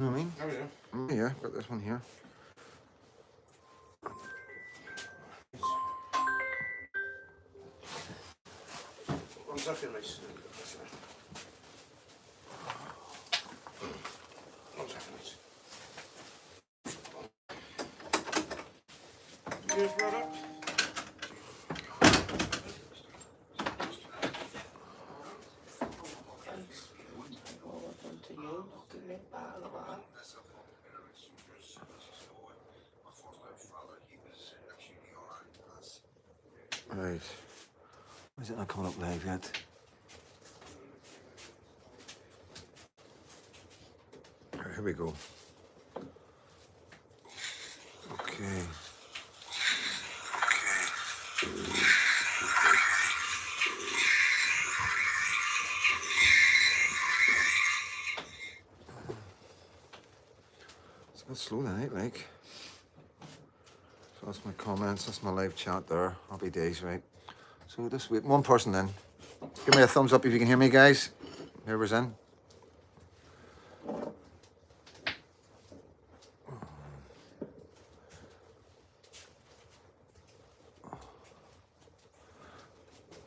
You know what I mean? Oh yeah. Oh, yeah, got this one here. One second, mate. One second, mate. Cheers, brother. Right. Why is it not coming up live yet? Right, here we go. Okay. It's a bit slow tonight, like. So that's my comments, that's my live chat there. Happy days, right? So just wait, one person in. Give me a thumbs up if you can hear me, guys. Whoever's in.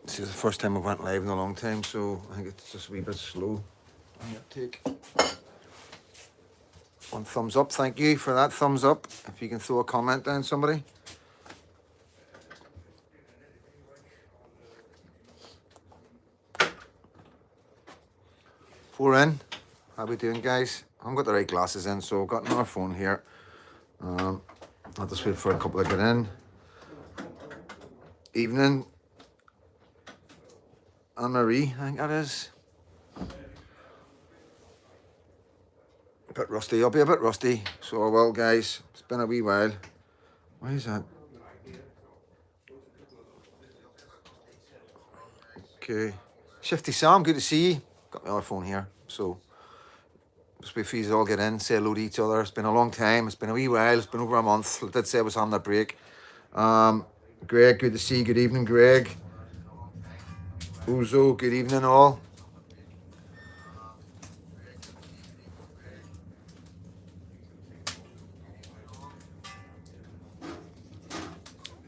This is the first time I went live in a long time, so I think it's just a wee bit slow on the uptake. One thumbs up, thank you for that thumbs up. If you can throw a comment down, somebody. Four in. How we doing, guys? I haven't got the right glasses in, so I've got another phone here. I'll just wait for a couple to get in. Evening. Anne-Marie, I think that is. A bit rusty. I'll be a bit rusty, so I will, guys. It's been a wee while. Why is that? Okay. Shifty Sam, good to see you. Got my other phone here, so just wait for you all get in, say hello to each other. It's been a long time. It's been a wee while. It's been over a month. I did say I was having a break. Greg, good to see you. Good evening, Greg. Uzo, good evening, all.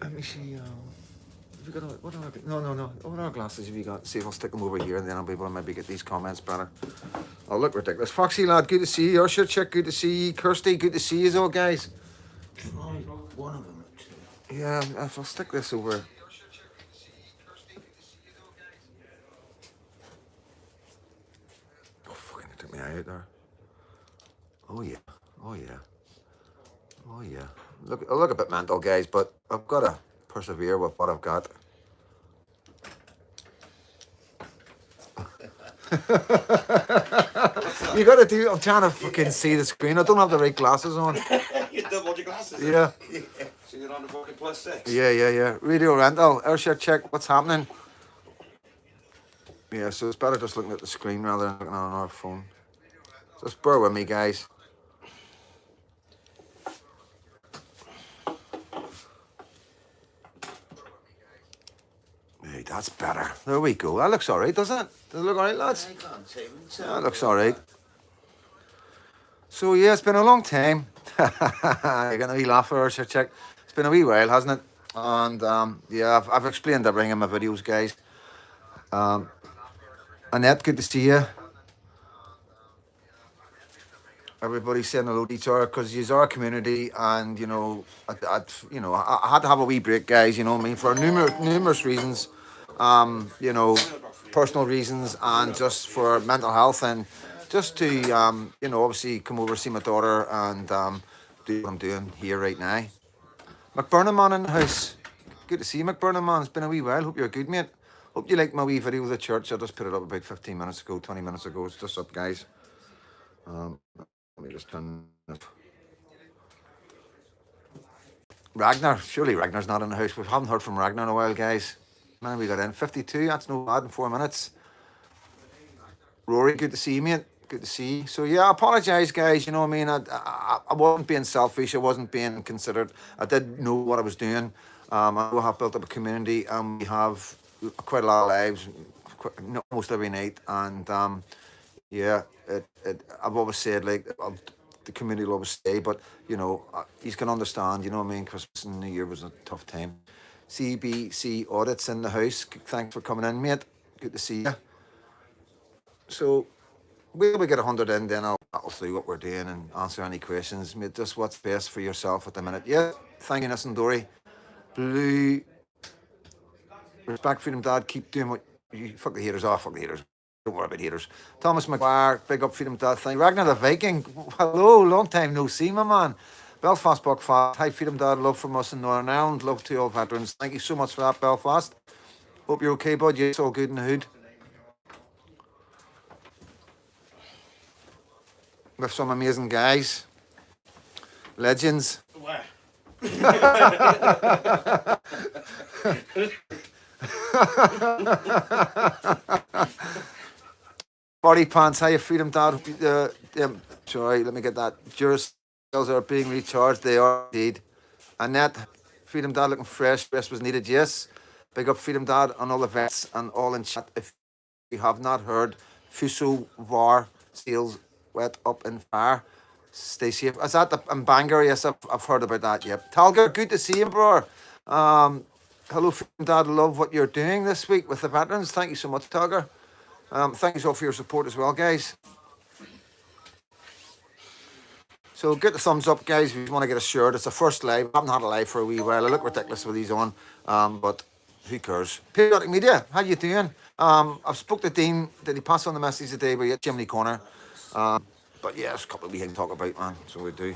Let me see. Have you got what are no. What other glasses have you got? See if I'll stick them over here, and then I'll be able to maybe get these comments better. Oh, look ridiculous. Foxy lad, good to see you. Usher chick, good to see you. Kirsty, good to see you all, guys. One of them or two. Yeah, if I'll stick this over. Oh, fucking, it took me out there. Oh, yeah. Oh, yeah. Oh, yeah. Look, I look a bit mental, guys, but I've got to persevere with what I've got. You got to do. I'm trying to fucking see the screen. I don't have the right glasses on. You doubled your glasses. Yeah. So you're on the fucking +6. Yeah. Radio rental. Airshare check. What's happening? Yeah, so it's better just looking at the screen rather than looking on our phone. Just bear with me, guys. Hey, that's better. There we go. That looks all right, doesn't it? Does it look all right, lads? I can't say. That looks all right. So, yeah, it's been a long time. You're going to be laughing, Airshare check. It's been a wee while, hasn't it? And, yeah, I've explained everything in my videos, guys. Annette, good to see you. Everybody's saying hello to each other because you're our community, and you know, I had to have a wee break, guys. You know what I mean, for numerous reasons, you know, personal reasons, and just for mental health, and just to you know, obviously come over see my daughter and do what I'm doing here right now. McBurnham man in the house. Good to see you, McBurnham man. It's been a wee while. Hope you're good, mate. Hope you like my wee video of the church. I just put it up about 15 minutes ago, 20 minutes ago. It's just up, guys. Let me just turn up. Ragnar, surely Ragnar's not in the house. We haven't heard from Ragnar in a while, guys. Man, we got in 52. That's no bad in 4 minutes. Rory, good to see you, mate. Good to see you. So yeah, I apologise, guys. You know what I mean? I wasn't being selfish. I wasn't being considerate. I did know what I was doing. I have built up a community, and we have quite a lot of lives, almost every night. And yeah, I've always said, like, the community will always stay. But you know, he's can understand. You know what I mean? Christmas and New Year was a tough time. CBC audits in the house. Thanks for coming in, mate. Good to see you. So when we get 100 in, then I'll see what we're doing and answer any questions. Mate, just what's best for yourself at the minute. Yeah, thank you, Nissan Dory. Blue, respect, freedom, dad. Keep doing what you fuck the haters off. Fuck the haters. Don't worry about haters. Thomas McGuire, big up, freedom, dad. Thank you. Ragnar the Viking. Hello, long time no see, my man. Belfast Buckfast. Hi, freedom, dad. Love from us in Northern Ireland. Love to all veterans. Thank you so much for that, Belfast. Hope you're okay, bud. Yes, all good in the hood. With some amazing guys, legends. Where? Body pants, how you freedom, dad? Sorry, let me get that. Your cells are being recharged. They are indeed. Annette, freedom, dad, looking fresh. Rest was needed. Yes. Big up, freedom, dad, on all the vets and all in chat. If you have not heard, Fuso Var seals wet up in fire. Stay safe. Is that in Bangor? Yes, I've heard about that. Yep. Talger, good to see you, bro. Hello, freedom, dad. Love what you're doing this week with the veterans. Thank you so much, Talger. Thank you all for your support as well, guys. So get the thumbs up, guys, if you want to get a shirt. It's the first live. I haven't had a live for a wee while. I look ridiculous with these on, but who cares? Periodic Media, how you doing? I've spoke to Dean. Did he pass on the message today? We're at Chimney Corner. But yeah, there's a couple of wee things to talk about, man. So we do.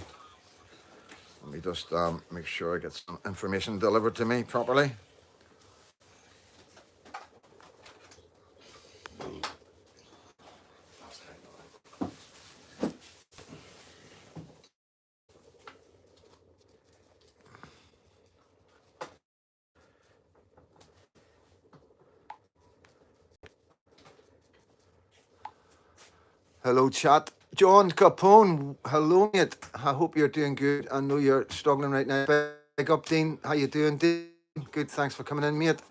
Let me just make sure I get some information delivered to me properly. Hello, chat. John Capone, hello, mate. I hope you're doing good. I know you're struggling right now. Big up, Dean. How you doing, Dean? Good, thanks for coming in, mate.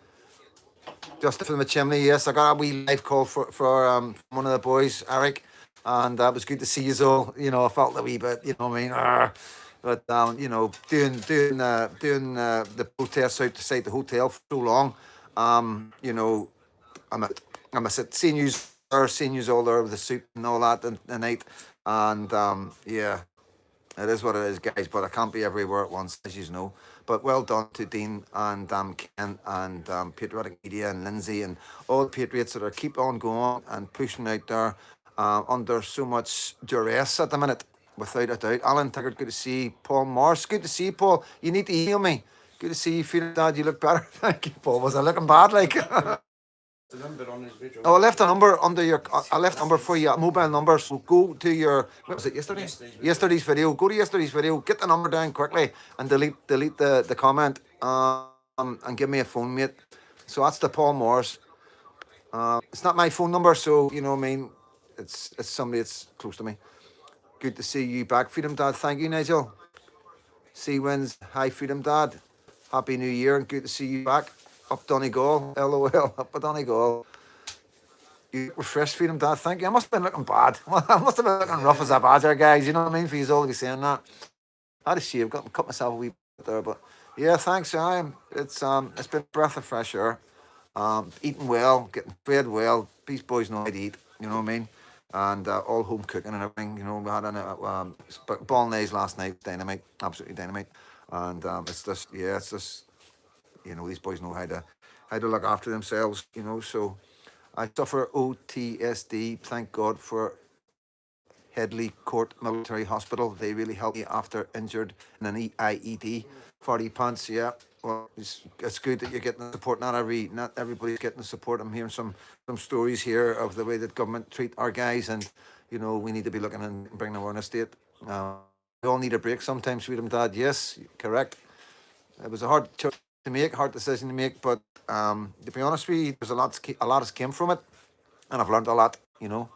Just from the chimney, yes. I got a wee live call for one of the boys, Eric, and it was good to see you all. You know, I felt a wee bit, you know what I mean? But you know, doing the protest outside the hotel for so long, you know, I'm a seeing you all there with the suit and all that the night, and yeah, it is what it is, guys. But I can't be everywhere at once, as you know. But well done to Dean and Ken and Patriotic Media and Lindsay and all the patriots that are keep on going and pushing out there under so much duress at the minute, without a doubt. Alan Tiggert, good to see you. Paul Morris, good to see you, Paul. You need to email me. Good to see you, feeling dad. You look better. Thank you, Paul. Was I looking bad, like? The number on his video. Oh, I left a number under your. I left a number for you, a mobile number. So go to your. What was it yesterday? Yesterday's video. Go to yesterday's video. Get the number down quickly and delete the comment. And give me a phone, mate. So that's the Paul Morris. It's not my phone number, so you know what I mean. It's somebody that's close to me. Good to see you back, Freedom Dad. Thank you, Nigel. See wins. Hi, Freedom Dad. Happy New Year and good to see you back. Up Donegal, LOL, up at Donegal. You were fresh, Freedom Dad, thank you. I must have been looking bad. I must have been looking rough as a badger, guys. You know what I mean? For you all to be saying that. I had a shave, cut myself a wee bit there, but yeah, thanks. It's been a breath of fresh air. Eating well, getting fed well. These boys know how to eat. You know what I mean? And all home cooking and everything. You know, we had a bolognese last night, dynamite, absolutely dynamite. And it's just you know, these boys know how to look after themselves, you know. So I suffer OTSD. Thank God for Headley Court Military Hospital. They really helped me after injured in an IED. 40 pants, yeah. Well, it's good that you're getting the support. Not everybody's getting the support. I'm hearing some stories here of the way that government treat our guys, and you know, we need to be looking and bringing awareness to it. We all need a break sometimes, Freedom Dad. Yes, correct. It was a hard choice to make, hard decision to make, but to be honest with you, there's a lot has came from it, and I've learned a lot, you know.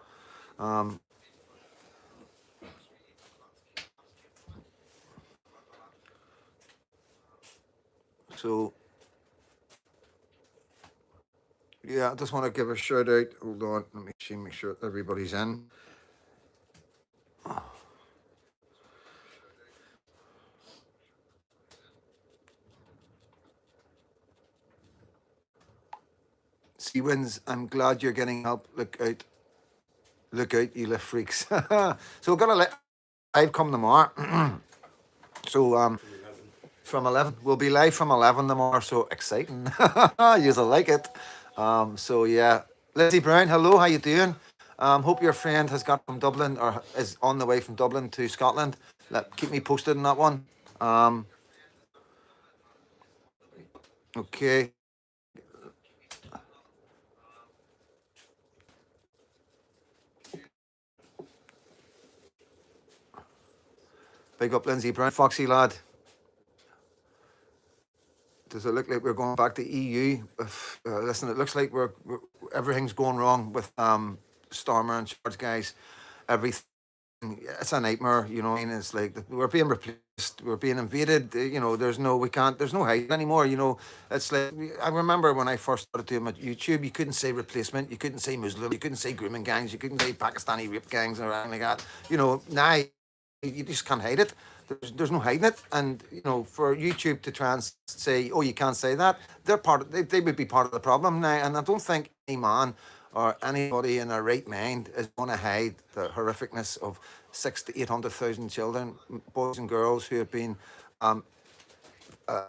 So yeah, I just want to give a shout out. Hold on, let me see, make sure everybody's in. Sea Winds, I'm glad you're getting help. Look out, you lift freaks. So we've got a live come tomorrow. So From 11. from 11, we'll be live from 11 tomorrow. So exciting. You'll like it. So yeah, Lizzie Brown, hello, how you doing? Hope your friend has got from Dublin or is on the way from Dublin to Scotland. Keep me posted on that one. Um, okay. Big up Lindsay Brown, Foxy lad. Does it look like we're going back to EU? Listen, it looks like we're everything's going wrong with Stormer and Charge guys. Everything, it's a nightmare. You know, what I mean, it's like we're being replaced, we're being invaded. You know, there's no hide anymore. You know, it's like I remember when I first started doing my YouTube, you couldn't say replacement, you couldn't say Muslim, you couldn't say grooming gangs, you couldn't say Pakistani rape gangs or anything like that. You know, now you just can't hide it. There's no hiding it, and you know, for YouTube to try and say, "Oh, you can't say that," they would be part of the problem now. And I don't think any man or anybody in their right mind is going to hide the horrificness of 600,000 to 800,000 children, boys and girls who have been um, uh,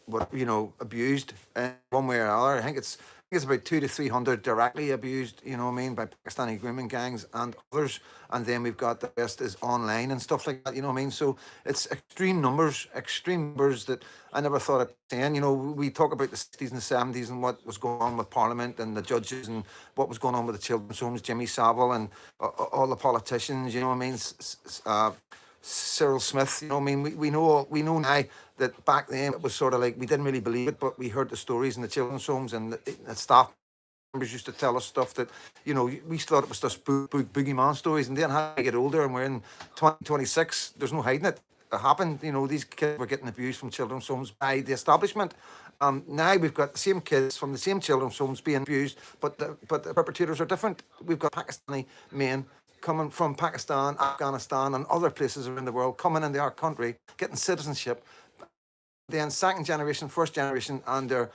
what you know abused in one way or another. I think it's about 200 to 300 directly abused. You know what I mean, by Pakistani grooming gangs and others. And then we've got the rest is online and stuff like that. You know what I mean? So it's extreme numbers that I never thought of saying. You know, we talk about the 60s and the 70s and what was going on with Parliament and the judges and what was going on with the children's homes, Jimmy Savile and all the politicians. You know what I mean? Cyril Smith, you know, what I mean, we know now that back then it was sort of like we didn't really believe it, but we heard the stories in the children's homes and the staff members used to tell us stuff that you know we thought it was just boogeyman stories, and then how we get older and we're in 2026, there's no hiding it. It happened, you know, these kids were getting abused from children's homes by the establishment. Now we've got the same kids from the same children's homes being abused, but the perpetrators are different. We've got Pakistani men coming from Pakistan, Afghanistan, and other places around the world, coming into our country, getting citizenship, then second generation, first generation, and they're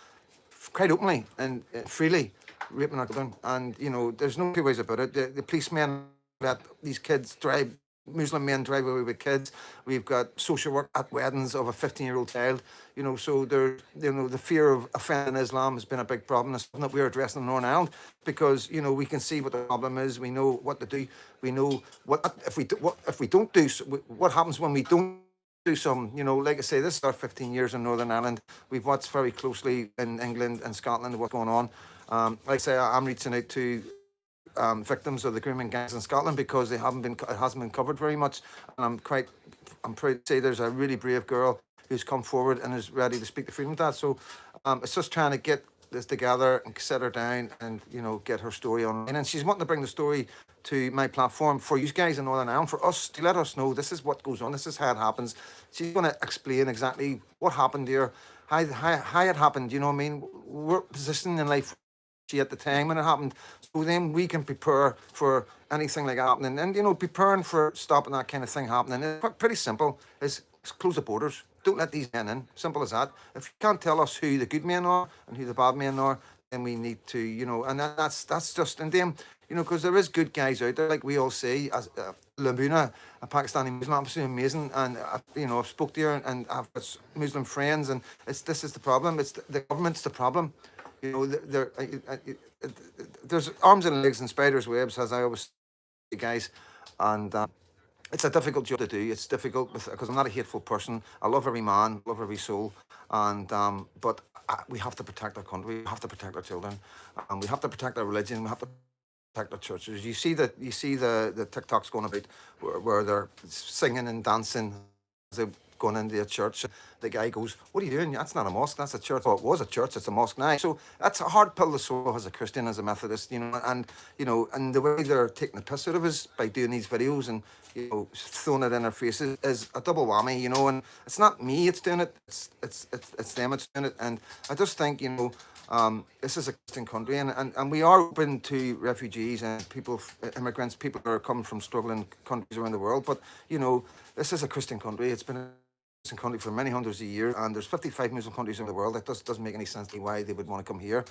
quite openly and freely raping our children. And you know, there's no two ways about it. The policemen let these kids drive. Muslim men drive away with kids. We've got social work at weddings of a 15-year-old child. You know, so there, you know, the fear of offending Islam has been a big problem. It's something that we're addressing in Northern Ireland because you know we can see what the problem is. We know what to do. We know what if we don't do. What happens when we don't do some, you know, like I say, this is our 15 years in Northern Ireland. We've watched very closely in England and Scotland what's going on. Like I say, I'm reaching out to victims of the grooming gangs in Scotland because it hasn't been covered very much. And I'm proud to say there's a really brave girl who's come forward and is ready to speak to Freedom Dad. So it's just trying to get this together and set her down and you know get her story on. And she's wanting to bring the story to my platform for you guys in Northern Ireland, for us to let us know this is what goes on, this is how it happens. She's going to explain exactly what happened here, how it happened. You know what I mean? We're positioned in life she at the time when it happened, so then we can prepare for anything like that happening, and you know, preparing for stopping that kind of thing happening. It's pretty simple. Is close the borders. Don't let these men in. Simple as that. If you can't tell us who the good men are and who the bad men are, then we need to, you know, and that's just, and then, you know, because there is good guys out there, like we all say, as Labuna, a Pakistani Muslim, absolutely amazing, and you know, I've spoke to her and I've got Muslim friends, and this is the problem. It's the government's the problem. You know, there's arms and legs and spiders' webs, as I always say, guys, and it's a difficult job to do. It's difficult because I'm not a hateful person. I love every man, love every soul, and but we have to protect our country. We have to protect our children, and we have to protect our religion. We have to protect our churches. You see the TikToks going about where they're singing and dancing as they going into a church. The guy goes, "What are you doing? That's not a mosque. That's a church." Oh, it was a church. It's a mosque now. So that's a hard pill to swallow as a Christian, as a Methodist, you know. And you know, and the way they're taking the piss out of us by doing these videos and you know throwing it in our faces is a double whammy, you know. And it's not me. It's doing it. It's them. It's doing it. And I just think you know. This is a Christian country, and we are open to refugees and people, immigrants, people who are coming from struggling countries around the world. But you know, this is a Christian country. It's been a Christian country for many hundreds of years, and there's 55 Muslim countries in the world. That doesn't make any sense to me why they would want to come here.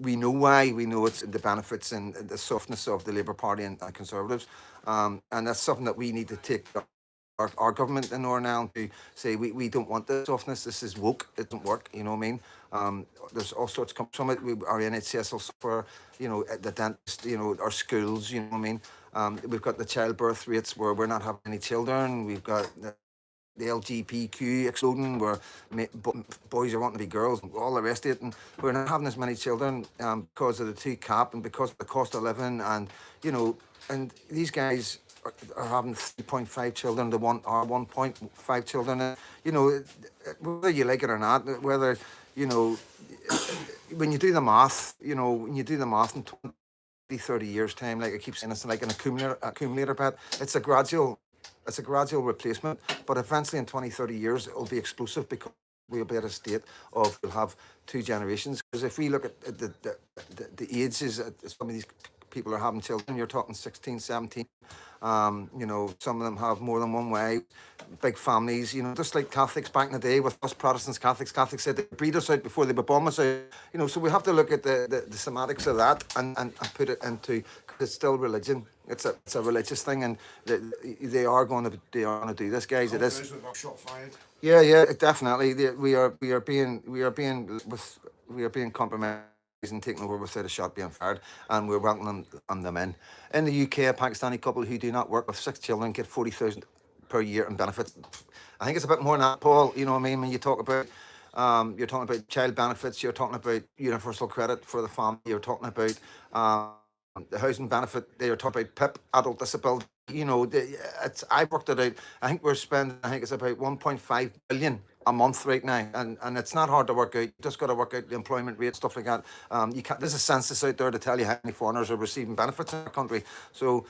we know why. We know it's the benefits and the softness of the Labour Party and Conservatives, and that's something that we need to take our government in order now to say we don't want this softness. This is woke. It doesn't work. You know what I mean? There's all sorts come from it. Our NHS will suffer. You know, the dentist. You know, our schools. You know what I mean? We've got the childbirth rates where we're not having any children. We've got the LGBTQ exploding, where boys are wanting to be girls, and all the rest of it, and we're not having as many children because of the 2 cap and because of the cost of living, and you know, and these guys are having 3.5 children to 1.5 children. You know, whether you like it or not, whether you know, when you do the math, you know, when you do the math in 20, 30 years time, like I keep saying, it's like an accumulator pet. It's a gradual replacement, but eventually in 20, 30 years, it'll be explosive because we'll be at a state of we'll have 2 generations. Because if we look at the ages that some of these people are having children, you're talking 16, 17. You know, some of them have more than one wife, big families, you know, just like Catholics back in the day with us Protestants, Catholics said they breed us out before they bomb us out. You know, so we have to look at the semantics of that and put it into, cause it's still religion. It's a religious thing, and they are going to do this, guys. It is. Shot fired. Yeah, definitely. We are being compromised and taken over without a shot being fired, and we're welcoming them in. In the UK, a Pakistani couple who do not work with 6 children get 40,000 per year in benefits. I think it's a bit more than that, Paul. You know what I mean? When you talk about you're talking about child benefits, you're talking about universal credit for the family, you're talking about the housing benefit, they're talking about PIP, adult disability. You know, I worked it out. I think we're spending, I think it's about 1.5 billion a month right now, and it's not hard to work out. You just got to work out the employment rate, stuff like that. You can't. There's a census out there to tell you how many foreigners are receiving benefits in the country, so you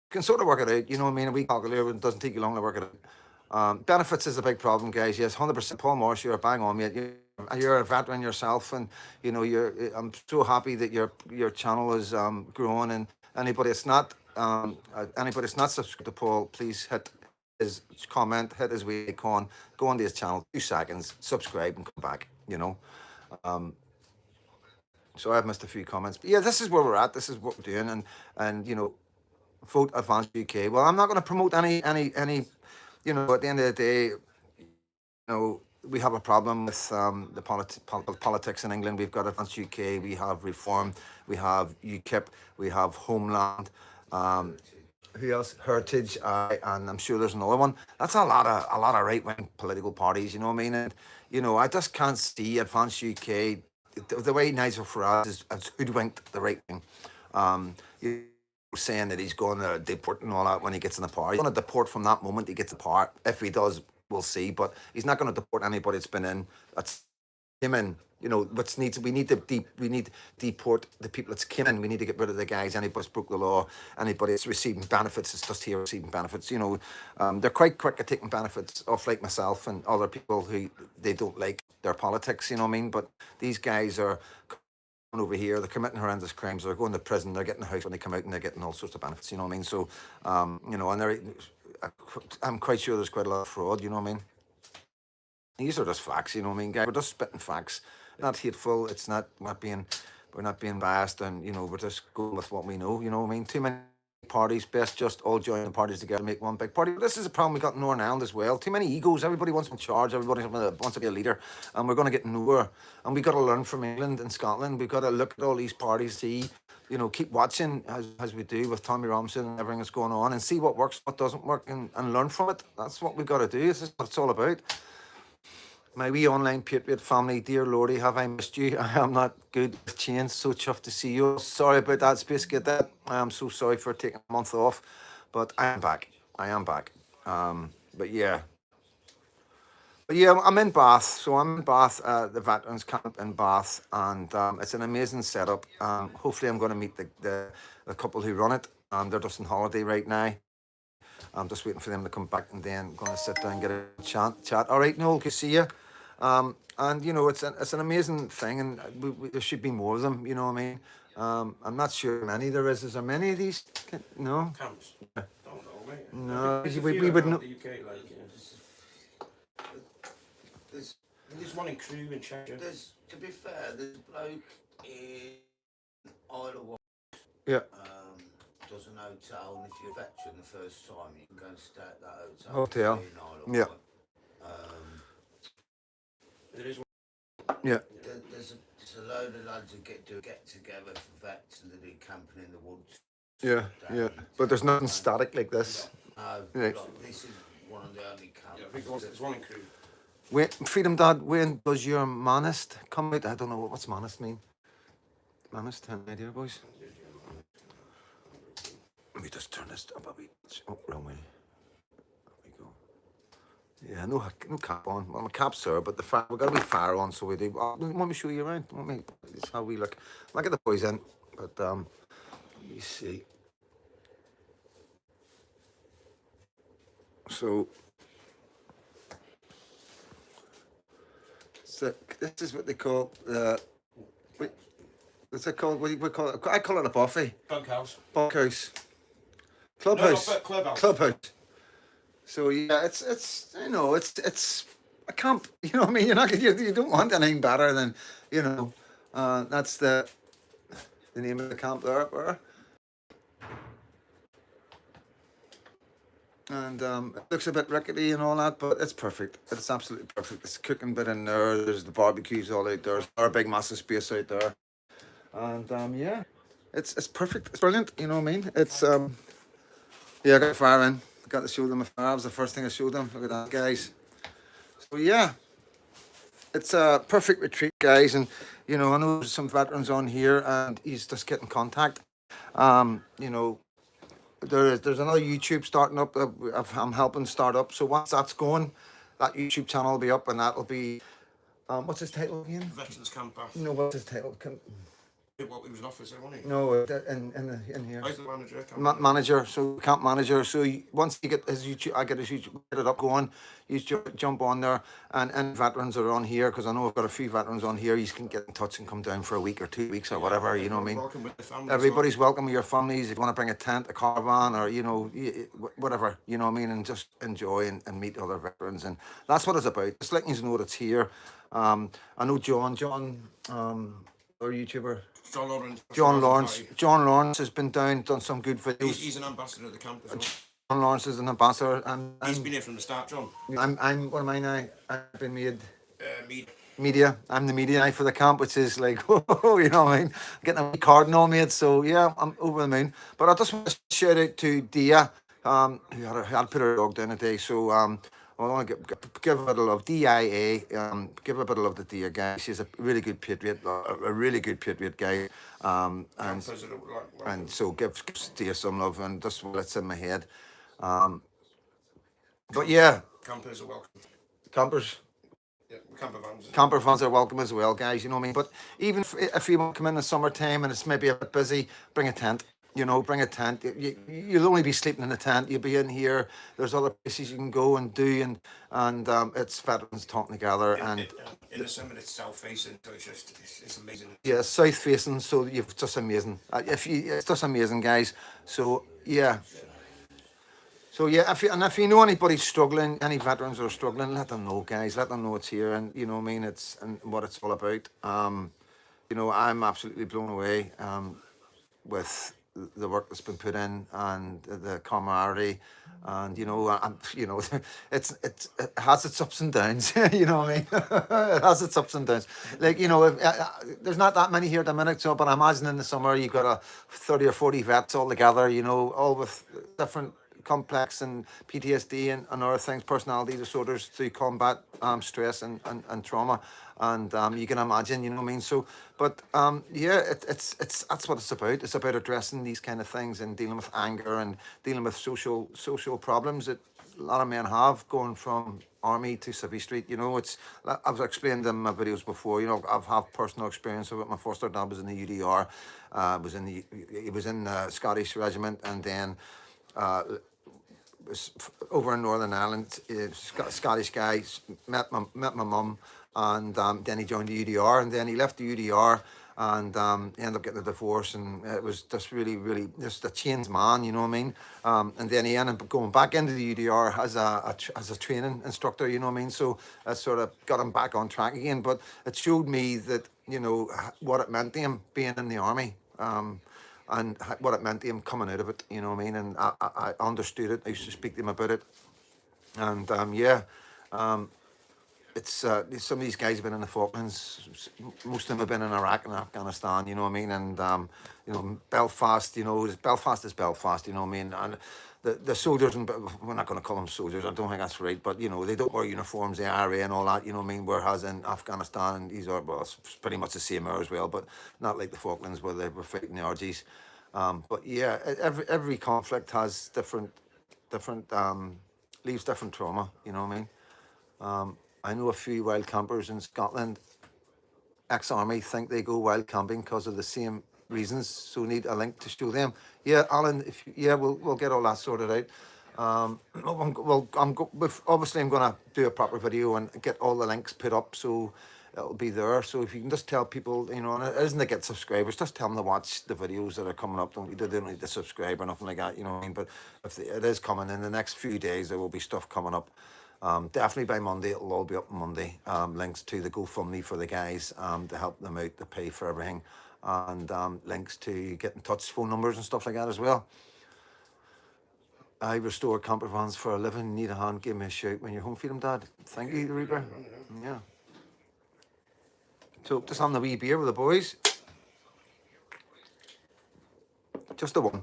can sort of work it out. You know what I mean? A wee calculator, it doesn't take you long to work it out. Benefits is a big problem, guys. Yes, 100%. Paul Morris, you're bang on, mate. You're a veteran yourself, and you know I'm so happy that your channel is growing. And anybody that's not subscribed to Paul, please hit his comment, hit his icon, go onto his channel, 2 seconds, subscribe, and come back. You know. So I've missed a few comments, but yeah, this is where we're at. This is what we're doing, and you know, vote Advance UK. Well, I'm not going to promote any. You know, at the end of the day, you know, we have a problem with the politics in England. We've got Advance UK, we have Reform, we have UKIP, we have Homeland. Who else? Heritage, and I'm sure there's another one. That's a lot of right-wing political parties. You know what I mean? And you know, I just can't see Advance UK. The way Nigel Farage has hoodwinked the right wing. Saying that he's going to deport and all that when he gets in the power. He's going to deport from that moment he gets in power. If he does, we'll see. But he's not going to deport anybody that's been in. That's him in. You know, we need to deport the people that's came in. We need to get rid of the guys. Anybody that's broke the law, anybody that's receiving benefits, it's just here receiving benefits. You know, they're quite quick at taking benefits off, like myself and other people who they don't like their politics. You know what I mean? But these guys are over here, they're committing horrendous crimes, they're going to prison, they're getting a house when they come out, and they're getting all sorts of benefits, you know what I mean? So, you know, and I'm quite sure there's quite a lot of fraud, you know what I mean? These are just facts, you know what I mean, guys? We're just spitting facts, not hateful, it's not, we're not being biased, and, you know, we're just going with what we know, you know what I mean? Too many parties, best just all join the parties together, make one big party. But this is a problem we got in Northern Ireland as well. Too many egos. Everybody wants to be in charge. Everybody wants to be a leader, and we're going to get nowhere. And we got to learn from England and Scotland. We've got to look at all these parties, see, you know, keep watching as we do with Tommy Robinson and everything that's going on, and see what works, what doesn't work, and learn from it. That's what we've got to do. This is what it's all about. My wee online Patriot family, dear Lordy, have I missed you? I am not good with change, so chuffed to see you. Sorry about that, Space Cadet. I am so sorry for taking a month off, but I am back. But yeah, I'm in Bath. So I'm in Bath, the Veterans Camp in Bath, and it's an amazing setup. Hopefully I'm going to meet the couple who run it. They're just on holiday right now. I'm just waiting for them to come back, and then going to sit down and get a chat. All right, Noel, good to see you. And you know, it's an amazing thing, and there should be more of them. You know what I mean? I'm not sure how many there is. Is there many of these? No. Camps. Don't know, mate. No, There's a we few would around know. the UK, like, there's one in Crewe in Cheshire. To be fair, there's a bloke in Isle of Wight. Yeah. Does an hotel, and if you're a veteran the first time, you can go and stay at that hotel. Hotel. In Isle of Yeah. Wight. There is one. Yeah. There's a load of lads who get together for vets and they do camping in the woods. Yeah. Yeah. But there's nothing static like this. No, Yeah. like, this is one of the only camps. Yeah, I think there's one in Crewe. Wait, Freedom Dad, when does your Manist come out? I don't know what's Manist mean. Manist, have any idea, boys? Let me just turn this up a bit. Oh, wrong way. There we go. Yeah, no cap on. Well, my cap's there, but we've got to be fire on, so we do. Let me show you around. This is how we look. Look at the boys in, but let me see. So this is what they call what's it called? What do you call it? I call it a buffet. Bunkhouse. Bunkhouse. No, Clubhouse. not clubhouse. Clubhouse. So yeah, it's you know it's a camp. You know what I mean? You don't want anything better than that's the name of the camp there. And it looks a bit rickety and all that, but it's perfect. It's absolutely perfect. There's a cooking bit in there. There's the barbecues all out there. There's our big massive space out there. And yeah, it's perfect. It's brilliant. You know what I mean? It's yeah, I got the fire in. I got to show them the fire. That was the first thing I showed them. Look at that, guys. So yeah, it's a perfect retreat, guys. And I know there's some veterans on here, and he's just getting contact. There's another YouTube starting up that I'm helping start up. So once that's going, that YouTube channel will be up, and that'll be what's his title again? Veterans Camp Bath. No, what's his title? Well, he was an officer, wasn't he? No, in here. I was the manager. Camp Manager, so camp manager. So once you get his YouTube, I get his YouTube, get it up going. You jump on there, and veterans are on here because I know I've got a few veterans on here. You can get in touch and come down for a week or 2 weeks or whatever. You know what I mean? Welcome with the family. Everybody's welcome with your families. If you want to bring a tent, a caravan, or whatever, you know what I mean, and just enjoy and meet other veterans, and that's what it's about. Just letting you know that it's here. I know John, our YouTuber. John Lawrence has been down, done some good videos. He's an ambassador of the camp as well. John Lawrence is an ambassador, and He's been here from the start, John. I'm what am I now? I've been made Media. media. I'm the media now for the camp, which is like, you know what I mean? Getting a card and all made. So yeah, I'm over the moon. But I just want to shout out to Dia, who had put her dog down a day. So I want to give a bit of love, DIA, give a bit of love to Dia, guy. She's a really good patriot, a really good patriot guy. And so give Dia some love, and just while it's in my head. But yeah, Campers are welcome. campers. Yeah, camper vans. Camper vans are welcome as well, guys, you know what I mean? But even if you want to come in the summertime and it's maybe a bit busy, bring a tent. Bring a tent. You'll only be sleeping in a tent. You'll be in here. There's other places you can go and do, and it's veterans talking together. And in the summer, it's south facing, so it's amazing. yeah, south facing. So you've just amazing. It's just amazing, guys. So yeah. So yeah, if you know anybody struggling, any veterans that are struggling, let them know, guys. Let them know it's here, and you know what I mean. It's and what it's all about. I'm absolutely blown away with the work that's been put in and the camaraderie, and it has its ups and downs. You know what I mean? It has its ups and downs. Like there's not that many here at the minute, so but I imagine in the summer you've got a 30 or 40 vets all together. All with different complex and PTSD and other things, personality disorders to combat stress and trauma, and you can imagine, you know what I mean. So, but yeah, it's that's what it's about. It's about addressing these kind of things and dealing with anger and dealing with social problems that a lot of men have going from army to Civvy Street. It's I've explained in my videos before. I've had personal experience of it. My foster dad was in the UDR, he was in the Scottish Regiment, and then was over in Northern Ireland. Scottish guy, met my mum, and then he joined the UDR, and then he left the UDR, and he ended up getting a divorce, and it was just really just a changed man, you know what I mean? And then he ended up going back into the UDR as as a training instructor, you know what I mean? So that sort of got him back on track again. But it showed me that, you know, what it meant to him being in the army. And what it meant to him coming out of it, you know what I mean? And I understood it. I used to speak to him about it, and yeah, it's some of these guys have been in the Falklands. Most of them have been in Iraq and Afghanistan. You know what I mean? And you know, Belfast. You know, Belfast is Belfast. You know what I mean? And the soldiers, and we're not going to call them soldiers. I don't think that's right. But you know, they don't wear uniforms, the IRA and all that. You know what I mean? Whereas in Afghanistan, these are, well, it's pretty much the same there as well, but not like the Falklands where they were fighting the RGs. But yeah, every conflict has different leaves different trauma. You know what I mean? I know a few wild campers in Scotland, ex-army, think they go wild camping because of the same reasons. So need a link to show them. Yeah, Alan. Yeah, we'll get all that sorted out. Obviously I'm gonna do a proper video and get all the links put up, so it'll be there. So if you can just tell people, you know, and it isn't to get subscribers, just tell them to watch the videos that are coming up. They don't need to subscribe or nothing like that, you know what I mean? But if it is coming in the next few days, there will be stuff coming up. Definitely by Monday, it'll all be up Monday. Links to the GoFundMe for the guys to help them out, to pay for everything, and links to get in touch, phone numbers and stuff like that as well. I restore camper vans for a living. Need a hand? Give me a shout when you're home. Feed them, Dad. Thank you, Reaper. Yeah. So just having a wee beer with the boys. Just the one.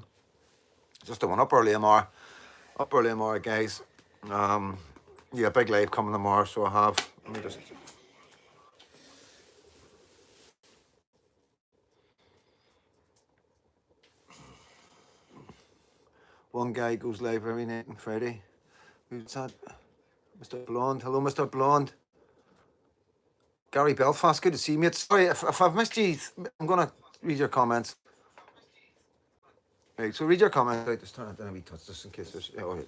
Just the one. Up early tomorrow. Up early tomorrow, guys. Yeah, big live coming tomorrow, so I have. Let me just. One guy goes live every night on Friday. Who's that? Mr. Blonde. Hello, Mr. Blonde. Gary Belfast, good to see you, mate. Sorry, if I've missed you, I'm going to read your comments. Right, so read your comments. Right, just turn it down a wee touch just in case there's... Yeah, all right.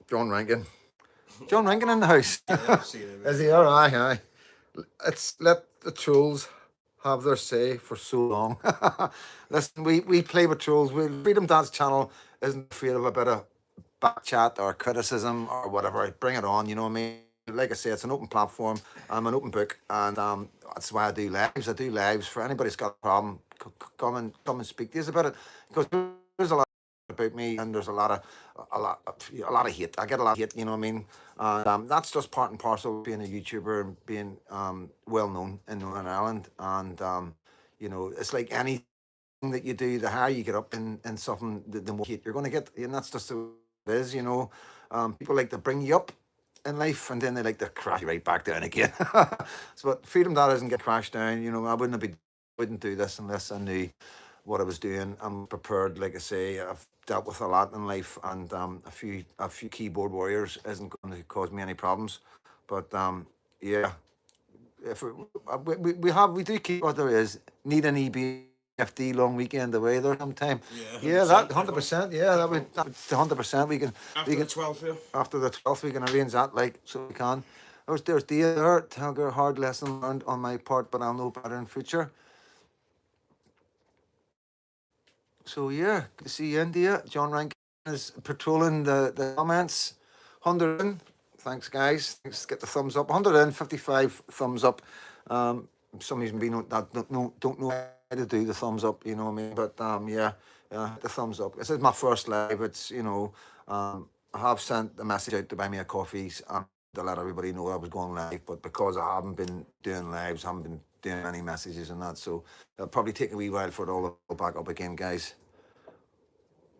John Rankin. John Rankin in the house. Is he? All right, aye. It's let the trolls have their say for so long. Listen, we play with trolls. Freedom Dance channel isn't afraid of a bit of back chat or criticism or whatever. Bring it on, you know what I mean? Like I say, it's an open platform. I'm an open book, and that's why I do lives. I do lives for anybody who's got a problem. Come and speak to us about it, because there's a lot about me, and there's a lot of hate. I get a lot of hate, you know what I mean? And that's just part and parcel of being a YouTuber and being well known in Northern Ireland. And you know, it's like anything that you do, the higher you get up in something, the more hate you're going to get, and that's just the way it is, you know. People like to bring you up in life, and then they like to crash you right back down again. So, but Freedom that doesn't get crashed down. You know, I wouldn't do this unless I knew what I was doing. I'm prepared. Like I say, I've dealt with a lot in life, and a few keyboard warriors isn't going to cause me any problems. But yeah, if we do keep what there is. Need an EBFD long weekend away there sometime. Yeah, that 100%. Yeah, that's 100%. We can after the 12th, yeah. After the 12th, we can arrange that, like, so we can. There's Dia there. Tell her hard lesson learned on my part, but I'll know better in future. So yeah, good to see you, India. John Rankin is patrolling the comments. 100 in. Thanks, guys. Thanks. Get the thumbs up. 155 thumbs up. Some reason we don't know how to do the thumbs up. You know what I mean? But yeah, the thumbs up. This is my first live. It's, you know, I have sent a message out to buy me a coffees and to let everybody know I was going live. But because I haven't been doing lives, haven't been doing any messages and that, so it'll probably take a wee while for it all to go back up again, guys.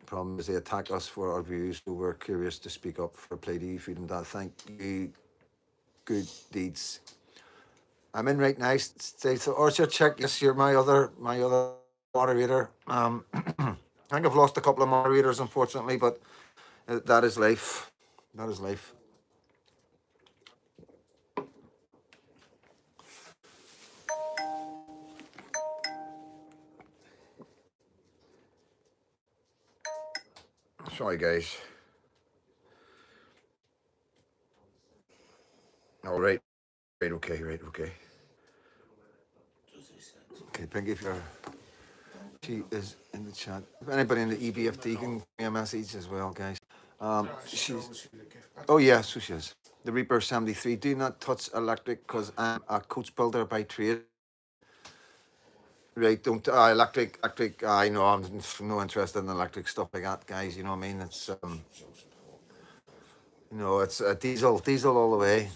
The problem is they attack us for our views, so we're curious to speak up for Play D Freedom Dad. Thank you. Good deeds. I'm in right now. Say so. Orchard check. Yes, you're my other moderator. I think I've lost a couple of moderators, unfortunately, but that is life. That is life. Sorry, guys. Right, okay, right, okay. Okay, Pinky, if you're... She is in the chat. If anybody in the EBFD can give me a message as well, guys. She's... Oh, yeah, so she is. The Reaper 73. Do not touch electric because I'm a coach builder by trade. Right, don't... electric, I know I'm no interested in electric stuff like that, guys. You know what I mean? It's... you know, it's diesel all the way.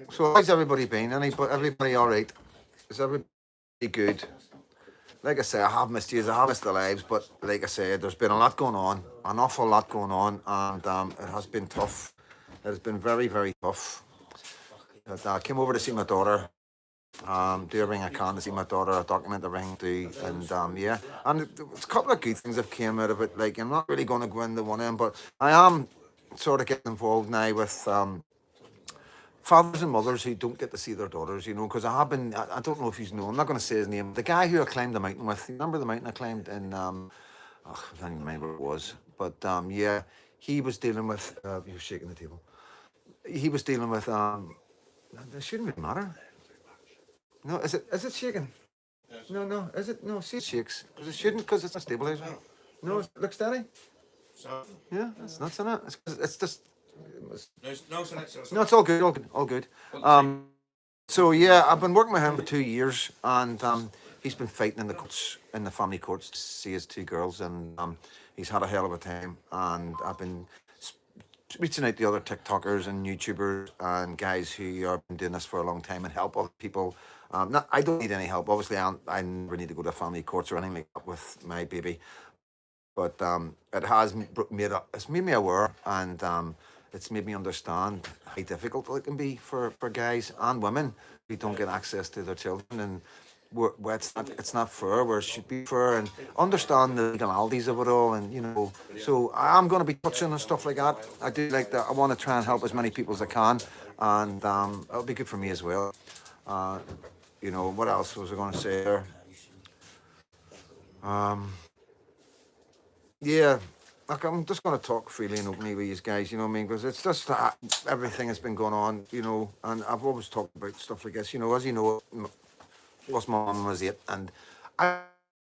So how's everybody been? Everybody all right? Is everybody good? Like I say, I have missed you, I have missed the lives, but like I said, there's been a lot going on, an awful lot going on, and it has been tough. It has been very, very tough. But I came over to see my daughter, do everything I can to see my daughter, document everything, and yeah, and there's a couple of good things that came out of it. Like, I'm not really going to go into one end, but I am sort of getting involved now with fathers and mothers who don't get to see their daughters, you know, because I have been, I don't know if you know, I'm not going to say his name, the guy who I climbed the mountain with, remember the mountain I climbed in, I don't even remember where it was, but yeah, he was dealing with, you're shaking the table, he was dealing with, it shouldn't really matter. No, is it shaking? Yes. No, is it? No, see it shakes, because it shouldn't, because it's not stabilized. No, it looks steady. So? Yeah, it's nuts in it, it's just, no, it's all good, all good. So yeah, I've been working with him for 2 years, and he's been fighting in the courts, in the family courts, to see his two girls, and he's had a hell of a time. And I've been reaching out to other TikTokers and YouTubers and guys who have been doing this for a long time and help other people. I don't need any help. Obviously, I never need to go to family courts or anything like that with my baby. But it has it's made me aware, and it's made me understand how difficult it can be for guys and women who don't get access to their children, and where it's not fair, where it should be fair, and understand the legalities of it all, and you know. So I'm going to be touching on stuff like that. I do like that. I want to try and help as many people as I can, and it'll be good for me as well. You know, what else was I going to say there? Yeah, like I'm just going to talk freely and openly with you guys, you know what I mean? Because it's just that everything has been going on, you know, and I've always talked about stuff like this, you know, as you know, lost my mum when I was 8, and I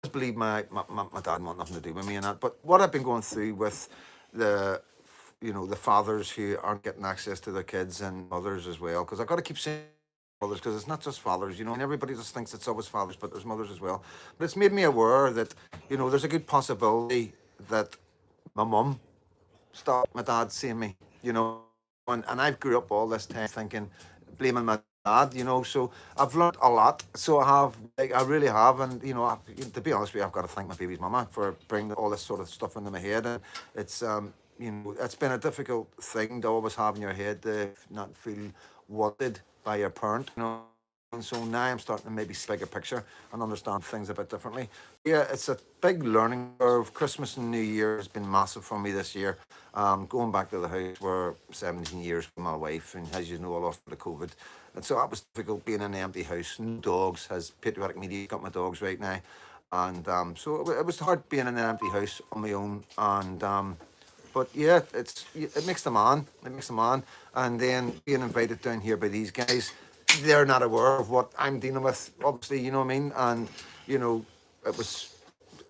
just believe my dad want nothing to do with me and that. But what I've been going through with the, you know, the fathers who aren't getting access to their kids and mothers as well, because I've got to keep saying mothers, because it's not just fathers, you know, and everybody just thinks it's always fathers, but there's mothers as well. But it's made me aware that, you know, there's a good possibility that my mum stopped my dad seeing me, you know, and I've grew up all this time thinking, blaming my dad, you know, so I've learned a lot. So I have, like, I really have, and you know, to be honest with you, I've got to thank my baby's mama for bringing all this sort of stuff into my head, and it's you know, it's been a difficult thing to always have in your head to not feel wanted by your parent, you know. And so now I'm starting to maybe see a bigger picture and understand things a bit differently. Yeah, it's a big learning curve. Christmas and New Year has been massive for me this year. Going back to the house for 17 years with my wife, and as you know, I lost the COVID. And so that was difficult being in an empty house. No dogs, has Patriotic Media got my dogs right now. And so it was hard being in an empty house on my own. And but yeah, it makes the man. It makes the man. And then being invited down here by these guys, they're not aware of what I'm dealing with, obviously, you know what I mean? And, you know, it was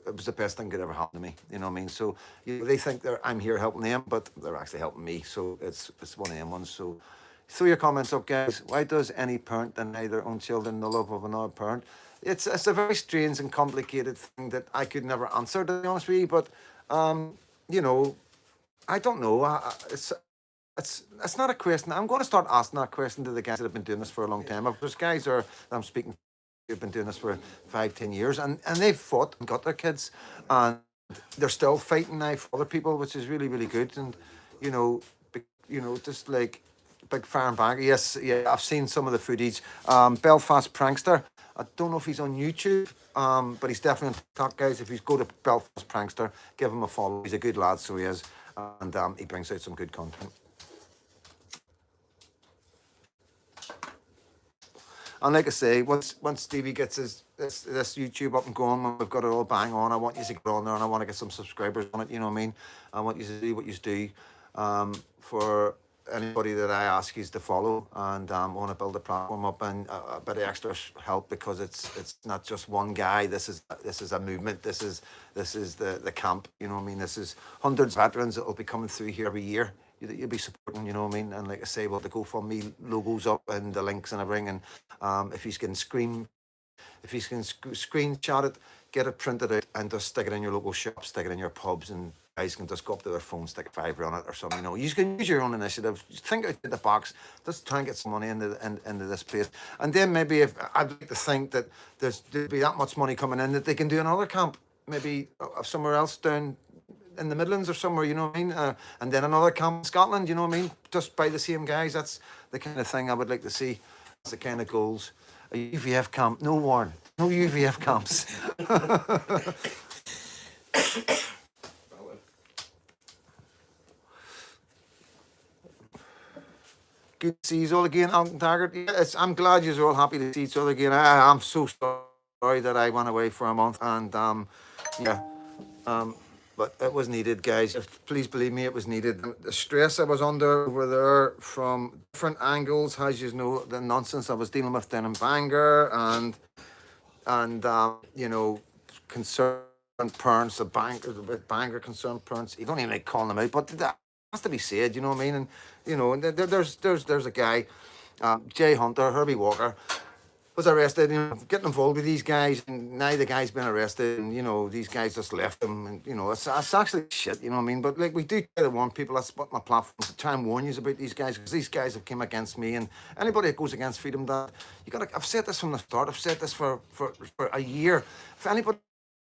the best thing that could ever happen to me, you know what I mean? So you know, they think I'm here helping them, but they're actually helping me. So it's one of them ones. So throw your comments up, guys. Why does any parent deny their own children the love of another parent? It's a very strange and complicated thing that I could never answer, to be honest with you. But, you know, I don't know. It's not a question. I'm going to start asking that question to the guys that have been doing this for a long time. There's guys that I'm speaking to who've been doing this for 5-10 years, and they've fought and got their kids, and they're still fighting now for other people, which is really, really good. And you know, just like big fire and bang. Yes, yeah, I've seen some of the footage. Belfast Prankster. I don't know if he's on YouTube, but he's definitely on TikTok, guys. If you go to Belfast Prankster, give him a follow. He's a good lad, so he is, and he brings out some good content. And like I say, once Stevie gets this YouTube up and going, when we've got it all bang on, I want you to get on there, and I want to get some subscribers on it, you know what I mean? I want you to do what you do for anybody that I ask is to follow, and I want to build a platform up and a bit of extra help, because it's not just one guy. This is a movement. This is the camp. You know what I mean? This is hundreds of veterans that will be coming through here every year. You'll be supporting. You know what I mean? And like I say, well, the GoFundMe logos up and the links and everything. And if you can screenshot it, get it printed out, and just stick it in your local shop, stick it in your pubs, and guys can just go up to their phone, stick a fiver on it or something. You know, you can use your own initiative. Think out the box. Just try and get some money into this place, and then maybe if I'd like to think that there'd be that much money coming in that they can do another camp, maybe somewhere else down in the Midlands or somewhere, you know what I mean? And then another camp in Scotland, you know what I mean? Just by the same guys. That's the kind of thing I would like to see. That's the kind of goals. A UVF camp, no Warren, no UVF camps. Good to see you all again, Alton Taggart. Yes, I'm glad you're all happy to see each other again. I'm so sorry that I went away for a month, and yeah, but it was needed, guys. Please believe me, it was needed. The stress I was under over there from different angles, as you know, the nonsense I was dealing with down in Bangor, and you know, concerned parents, the Bangor concerned parents. You don't even like calling them out, but that has to be said. You know what I mean? And you know, and there's a guy, Jay Hunter, Herbie Walker, was arrested, you know, getting involved with these guys, and now the guy's been arrested, and you know, these guys just left him, and you know, it's actually shit, you know what I mean? But like, we do try to warn people. That's what my platform is, to try and warn you about these guys, because these guys have come against me, and anybody that goes against Freedom Dad, you gotta. I've said this from the start. I've said this for a year. If anybody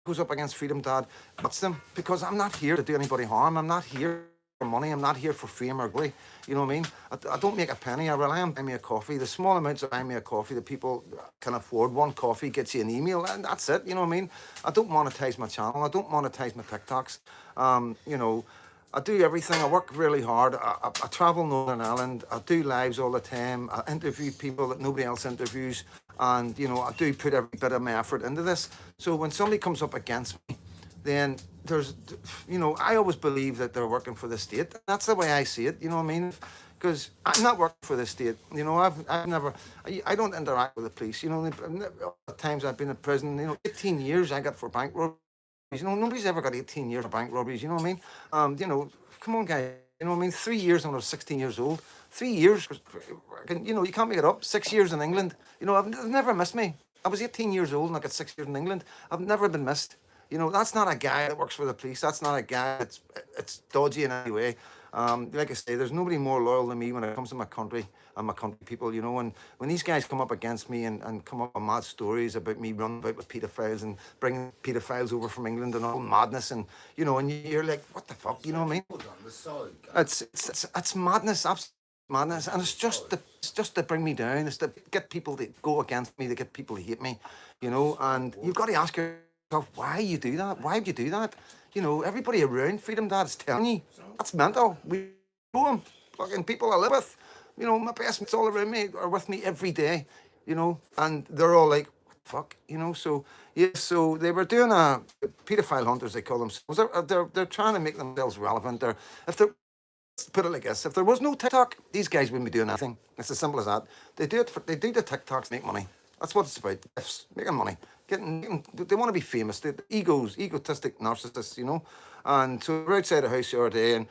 goes up against Freedom Dad, watch them, because I'm not here to do anybody harm. I'm not here for money. I'm not here for fame or glory. You know what I mean? I don't make a penny. I rely on Buy Me a Coffee. The small amounts of Buy Me a Coffee that people can afford. One coffee gets you an email, and that's it. You know what I mean? I don't monetize my channel. I don't monetize my TikToks. You know, I do everything. I work really hard. I travel Northern Ireland. I do lives all the time. I interview people that nobody else interviews. And, you know, I do put every bit of my effort into this. So when somebody comes up against me, then there's, you know, I always believe that they're working for the state. That's the way I see it, you know what I mean? Because I'm not working for the state. You know, I've never, I don't interact with the police. You know, the times I've been in prison, you know, 18 years I got for bank robberies. You know, nobody's ever got 18 years for bank robberies, you know what I mean? You know, come on, guys. You know what I mean? 3 years when I was 16 years old. 3 years, you know, you can't make it up. 6 years in England. You know, I've never missed me. I was 18 years old and I got 6 years in England. I've never been missed. You know, that's not a guy that works for the police. That's not a guy that's dodgy in any way. Like I say, there's nobody more loyal than me when it comes to my country and my country people, you know. And when these guys come up against me and come up with mad stories about me running about with paedophiles and bringing paedophiles over from England and all madness, and, you know, and you're like, what the fuck, you know what I mean? It's madness, absolute madness. And it's just to bring me down. It's to get people to go against me, to get people to hate me, you know. And you've got to ask yourself, why you do that? Why would you do that? You know, everybody around Freedom Dad is telling you that's mental. We know them, fucking people I live with. You know, my best mates all around me are with me every day. You know, and they're all like, what the fuck? You know, so yeah, so they were doing a paedophile hunters, they call themselves. They're trying to make themselves relevant. Let's put it like this: if there was no TikTok, these guys wouldn't be doing anything. It's as simple as that. They do the TikToks to make money. That's what it's about. Making money. They want to be famous. They're egotistic narcissists, you know. And so we're outside the house the other day, and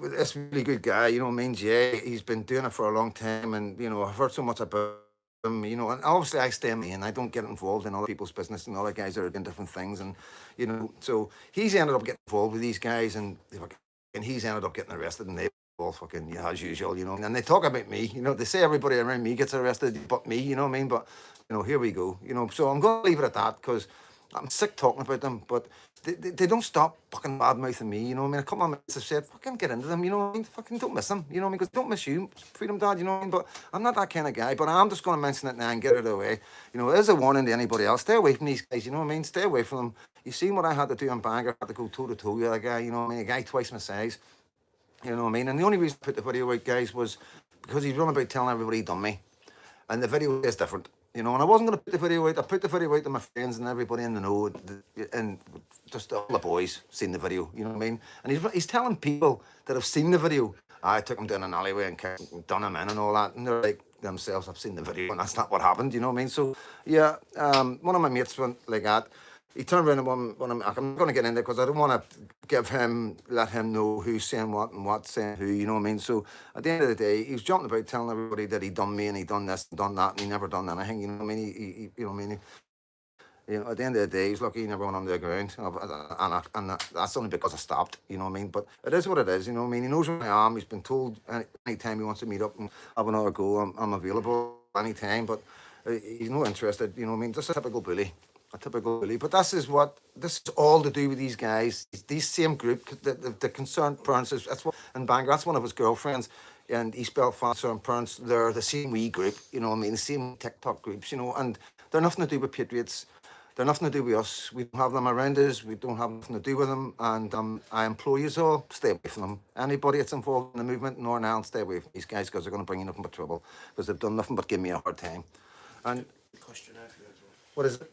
this really good guy, you know, Jay, he's been doing it for a long time, and you know, I've heard so much about him, you know, and obviously I stay in, I don't get involved in other people's business, and other guys are doing different things, and you know, so he's ended up getting involved with these guys, and he's ended up getting arrested, and they all fucking, yeah, as usual, you know. And they talk about me, you know, they say everybody around me gets arrested but me, you know what I mean? But, you know, here we go, you know. So I'm going to leave it at that, because I'm sick talking about them, but they don't stop fucking bad-mouthing me, you know what I mean? A couple of mates have said, fucking get into them, you know what I mean? Fucking don't miss them, you know what I mean? Because don't miss you, Freedom Dad, you know what I mean? But I'm not that kind of guy, but I'm just going to mention it now and get it away. You know, as a warning to anybody else, stay away from these guys, you know what I mean? Stay away from them. You seen what I had to do in Bangor, I had to go toe-to-toe with a guy, you know what I mean? A guy twice my size. You know what I mean? And the only reason I put the video out, guys, was because he's running about telling everybody he done me. And the video is different. You know, and I wasn't going to put the video out. I put the video out to my friends and everybody in the know, and just all the boys seen the video, you know what I mean? And he's telling people that have seen the video I took them down an alleyway and done them in and all that, and they're like themselves, I've seen the video, and that's not what happened. You know what I mean? So yeah, one of my mates went like that. He turned around and I'm not going to get into it because I don't want to let him know who's saying what and what's saying who, you know what I mean? So at the end of the day, he was jumping about telling everybody that he done me and he done this and done that and he never done anything, you know what I mean? You know what I mean? You know, at the end of the day, he's lucky he never went under the ground, and that's only because I stopped. You know what I mean? But it is what it is. You know what I mean? He knows where I am. He's been told any time he wants to meet up and have another go, I'm available anytime. But he's not interested. You know what I mean? Just a typical bully. A typical bully. But this is all to do with these guys. These same group, the concerned parents. That's what in Bangor. That's one of his girlfriends. And East Belfast concerned parents. They're the same wee group. You know what I mean? The same TikTok groups. You know, and they're nothing to do with Patriots. They're nothing to do with us. We don't have them around us. We don't have nothing to do with them. And I implore you all, stay away from them. Anybody that's involved in the movement, Northern Ireland, stay away from these guys because they're going to bring you nothing but trouble because they've done nothing but give me a hard time. And Questionnaire for you as well. what is it?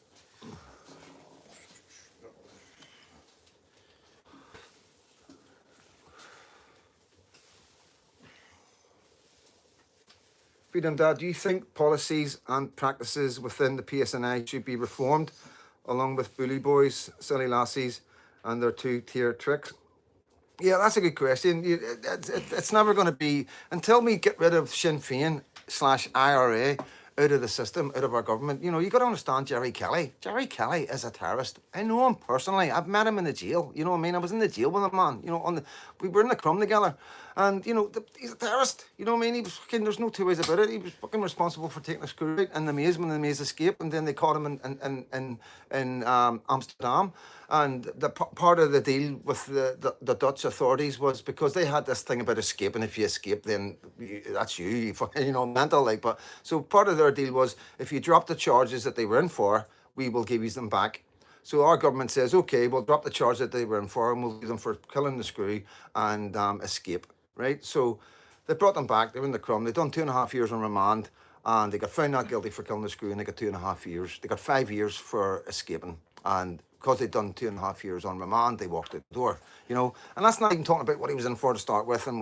Freedom Dad, do you think policies and practices within the PSNI should be reformed, along with bully boys, silly lassies, and their two-tier tricks? Yeah, that's a good question. It's never going to be until we get rid of Sinn Féin / IRA out of the system, out of our government. You know, you got to understand Jerry Kelly. Jerry Kelly is a terrorist. I know him personally. I've met him in the jail. You know what I mean? I was in the jail with him, man. You know, we were in the Crumb together, and you know, he's a terrorist. You know what I mean? He was fucking. There's no two ways about it. He was fucking responsible for taking a screw out in the maze when the maze escaped, and then they caught him in Amsterdam. And the part of the deal with the Dutch authorities was because they had this thing about escape, and if you escape, then that's you know, mental like. But so part of their deal was if you drop the charges that they were in for, we will give you them back. So our government says, okay, we'll drop the charge that they were in for, and we'll give them for killing the screw and escape, right? So they brought them back. They were in the Crumb. They'd done 2.5 years on remand, and they got found not guilty for killing the screw, and they got 2.5 years. They got 5 years for escaping, and because they'd done 2.5 years on remand, they walked out the door, you know. And that's not even talking about what he was in for to start with and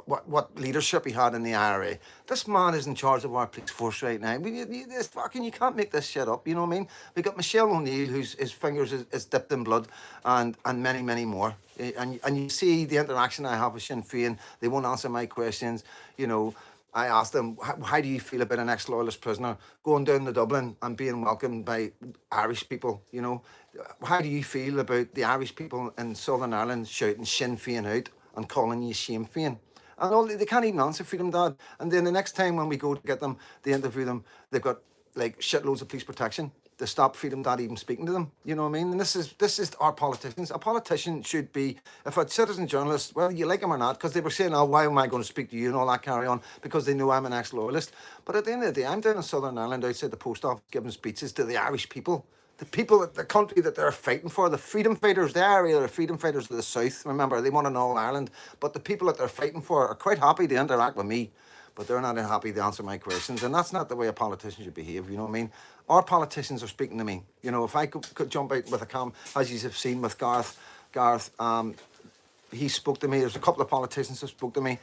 what leadership he had in the IRA. This man is in charge of our police force right now. You can't make this shit up, you know what I mean? We got Michelle O'Neill, whose his fingers is dipped in blood, and many, many more. And you see the interaction I have with Sinn Féin. They won't answer my questions, you know. I asked them, how do you feel about an ex-loyalist prisoner going down to Dublin and being welcomed by Irish people, you know? How do you feel about the Irish people in Southern Ireland shouting Sinn Féin out and calling you Sinn Féin? And all, they can't even answer Freedom Dad. And then the next time when we go to get them, they interview them, they've got like shitloads of police protection to stop Freedom Dad even speaking to them. You know what I mean? And this is our politicians. A politician should be, if a citizen journalist, whether you like him or not, because they were saying, oh, why am I going to speak to you and all that carry on, because they know I'm an ex-loyalist. But at the end of the day, I'm down in Southern Ireland outside the post office giving speeches to the Irish people. The people, the country that they're fighting for, the freedom fighters, they are the freedom fighters of the South. Remember, they want an all Ireland. But the people that they're fighting for are quite happy to interact with me, but they're not happy to answer my questions. And that's not the way a politician should behave, you know what I mean? Our politicians are speaking to me. You know, if I could jump out with a cam, as you have seen with Gareth, he spoke to me. There's a couple of politicians who spoke to me.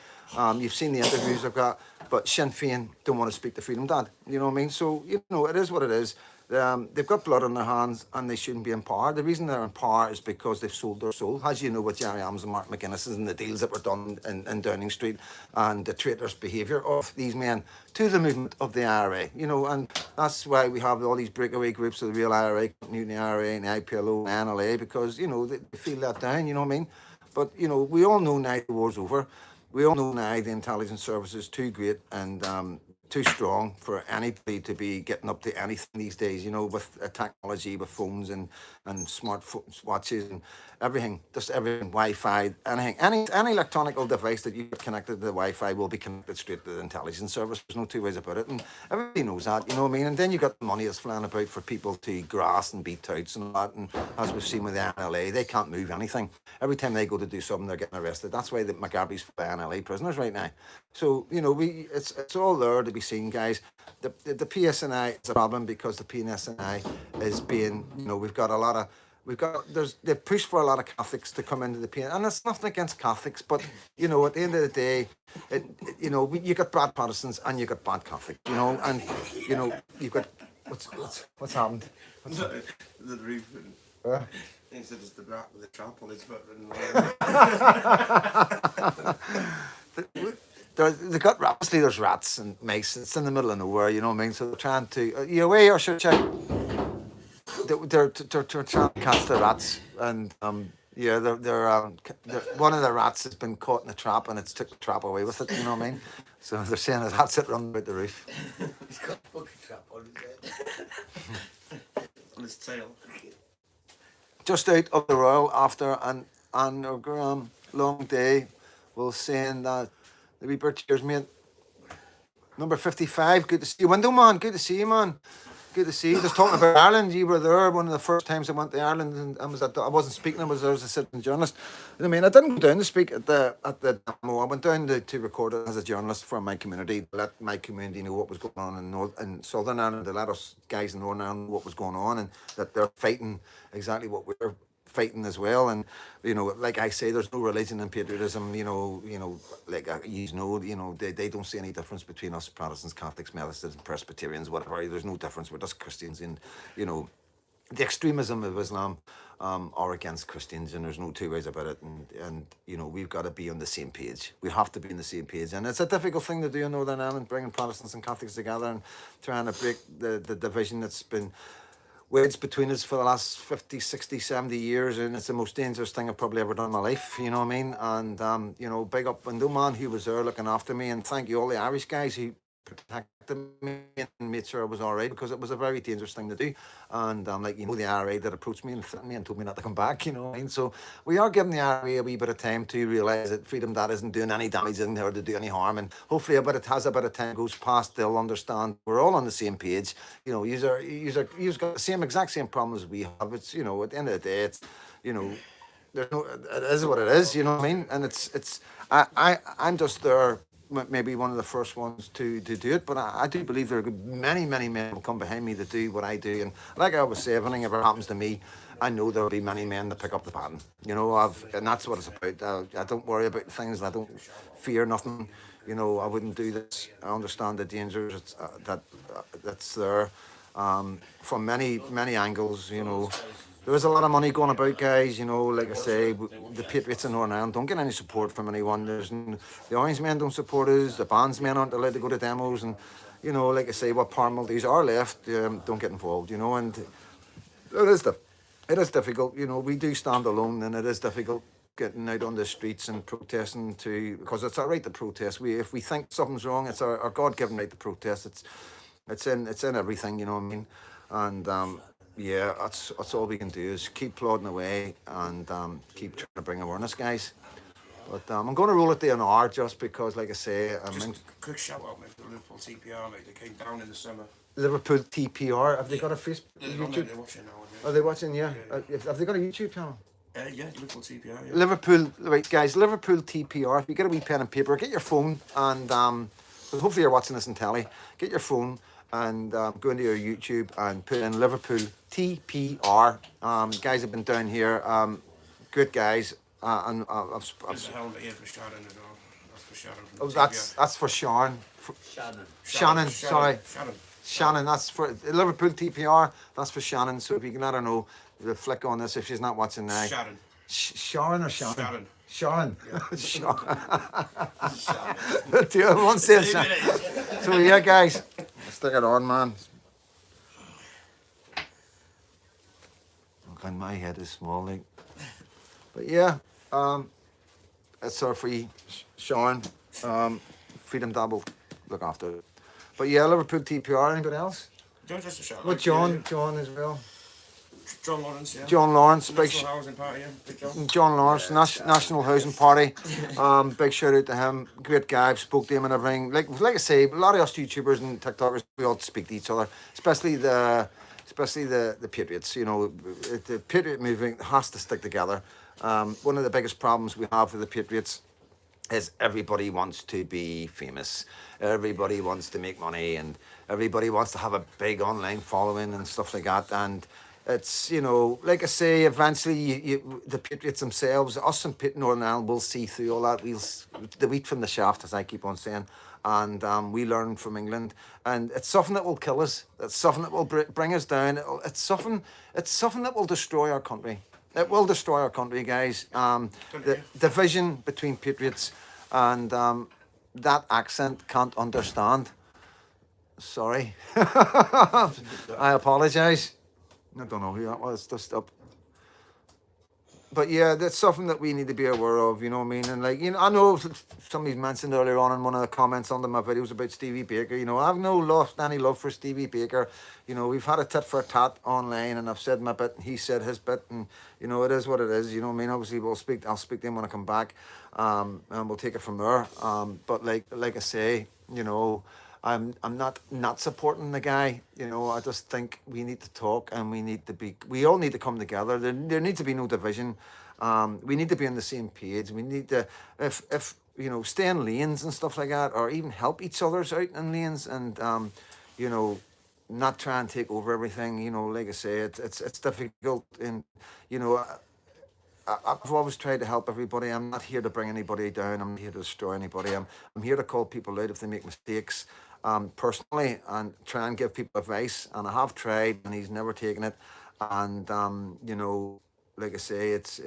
You've seen the interviews I've got, but Sinn Féin don't want to speak to Freedom Dad. You know what I mean? So, you know, it is what it is. They've got blood on their hands and they shouldn't be in power. The reason they're in power is because they've sold their soul. As you know, with Jerry Adams and Mark McGuinness and the deals that were done in Downing Street and the traitorous behaviour of these men to the movement of the IRA, you know, and that's why we have all these breakaway groups of the real IRA, Newton IRA and the IPLO and NLA, because, you know, they feel that down, you know what I mean? But, you know, we all know now the war's over. We all know now the intelligence service is too great and too strong for anybody to be getting up to anything these days, you know, with technology, with phones and smart watches and everything, just everything, Wi-Fi, anything, any electronic device that you get connected to the Wi-Fi will be connected straight to the intelligence service. There's no two ways about it, and everybody knows that, you know what I mean? And then you got the money that's flying about for people to grass and beat touts and all that, and as we've seen with the NLA, they can't move anything. Every time they go to do something, they're getting arrested. That's why the McGarry's for NLA prisoners right now. So, you know, it's all there to be seen, guys. The PSNI is a problem because the PSNI is being, you know, we've got a lot of they've pushed for a lot of Catholics to come into the paint, and it's nothing against Catholics, but you know, at the end of the day, you know, you got bad Protestants and you got bad Catholic, you know, and you know, you've got what's happened? The roof. Uh, He said it's the rat with the trap on his foot. they got obviously there's rats and mice. It's in the middle of nowhere, you know what I mean. So they're trying to you away or should check. They're trying to catch the rats, and yeah, they're one of the rats has been caught in a trap, and it's took the trap away with it. You know what I mean? So they're saying that that's it running about the roof. He's got a fucking trap on his head. On his tail. Just out of the Royal after an long day, we'll saying that the wee bird cheers, mate. Number 55, good to see you. Window man, good to see you, man. Good to see you. Just talking about Ireland, you were there one of the first times I went to Ireland, and I wasn't speaking, I was there as a sitting journalist. I mean, I didn't go down to speak at the demo. I went down to record it as a journalist for my community, to let my community know what was going on in Southern Ireland, to let us guys in Northern Ireland know what was going on, and that they're fighting exactly what we're fighting as well. And you know, like I say, there's no religion in patriotism. You know, like you know, they don't see any difference between us Protestants, Catholics, Methodists, Presbyterians, whatever. There's no difference. We're just Christians, and you know, the extremism of Islam are against Christians, and there's no two ways about it. And you know, we've got to be on the same page. We have to be on the same page, and it's a difficult thing to do in Northern Ireland, bringing Protestants and Catholics together and trying to break the division that's been wedged between us for the last 50, 60, 70 years, and it's the most dangerous thing I've probably ever done in my life, you know what I mean? And, you know, big up Window Man, who was there looking after me, and thank you all the Irish guys who protected me and made sure I was all right, because it was a very dangerous thing to do. And like, you know, the IRA that approached me and threatened me and told me not to come back, you know what I mean? So we are giving the IRA a wee bit of time to realise that Freedom Dad isn't doing any damage, isn't there to do any harm, and hopefully a bit of time goes past, they'll understand we're all on the same page. You know, you've got the exact same problems we have. It's, you know, at the end of the day, it's, you know, there's no, it is what it is, you know what I mean? And I'm just there, maybe one of the first ones to do it, but I do believe there are many men will come behind me that do what I do. And like I always say, if anything ever happens to me, I know there'll be many men that pick up the baton. You know, and that's what it's about. I don't worry about things, and I don't fear nothing. You know, I wouldn't do this. I understand the dangers that's there from many angles. You know, there is a lot of money going about, guys. You know, like I say, the Patriots in Northern Ireland don't get any support from anyone. The Orange Men don't support us. The bandsmen aren't allowed to go to demos, and you know, like I say, what power multis are left don't get involved. You know, and it is difficult. You know, we do stand alone, and it is difficult getting out on the streets and protesting because it's our right to protest. If we think something's wrong, it's our God-given right to protest. It's in everything, you know what I mean? And yeah, that's all we can do is keep plodding away and keep trying to bring awareness, guys. But I'm going to roll it to an hour just because, like I say, Just a quick shout out, mate, for the Liverpool TPR, mate. They came down in the summer. Liverpool TPR. Have they got a Facebook? YouTube? They're watching now. Are they watching? Yeah. Have they got a YouTube channel? Yeah, Liverpool TPR. Yeah. Liverpool, right, guys. Liverpool TPR. If you get a wee pen and paper, get your phone, and hopefully you're watching this on telly. Get your phone and go into your YouTube and put in Liverpool TPR. Guys have been down here. Good guys. And There's a helmet here for Sharon as well. That's for Sharon. Oh, that's for Sharon. Shannon. Sorry. Shannon. That's for Liverpool TPR. That's for Shannon. So if you can let her know, the flick on this if she's not watching now. Sharon. Sharon or Shannon? Sharon. Sharon. Yeah. Sharon. The other one says Sharon. So yeah, guys, stick it on, man. Okay, my head is small, like. But yeah, it's our free Sean. Freedom Double, look after it. But yeah, Liverpool TPR. Anybody else? Just a shout. Well, John as well. John Lawrence, yeah. John Lawrence, National Housing Party, yeah. Big John. John Lawrence, National Housing Party. Big shout out to him. Great guy. I've spoke to him and everything. Like I say, a lot of us YouTubers and TikTokers, we all speak to each other, especially the Patriots. You know, the Patriot movement has to stick together. One of the biggest problems we have with the Patriots is everybody wants to be famous. Everybody wants to make money, and everybody wants to have a big online following and stuff like that. And it's, you know, like I say, eventually the Patriots themselves, us and Northern Ireland will see through all that. The wheat from the shaft, as I keep on saying, and we learn from England, and it's something that will kill us. It's something that will bring us down. It's something. It's something that will destroy our country. It will destroy our country, guys. The division between Patriots and that accent can't understand. Sorry, I apologise. I don't know who that was. Just up. But yeah, that's something that we need to be aware of, you know what I mean? And like, you know, I know somebody mentioned earlier on in one of the comments under my videos about Stevie Baker, you know, I've no lost any love for Stevie Baker. You know, we've had a tit for a tat online, and I've said my bit and he said his bit, and you know, it is what it is, you know what I mean? Obviously I'll speak to him when I come back, and we'll take it from there. But like I say, you know, I'm not supporting the guy. You know, I just think we need to talk, and we all need to come together. There needs to be no division. We need to be on the same page. We need to, if you know, stay in lanes and stuff like that, or even help each other's out in lanes, and you know, not try and take over everything. You know, like I say, it's difficult, and you know, I've always tried to help everybody. I'm not here to bring anybody down. I'm not here to destroy anybody. I'm here to call people out if they make mistakes, personally, and try and give people advice. And I have tried, and he's never taken it. And you know, like I say, it's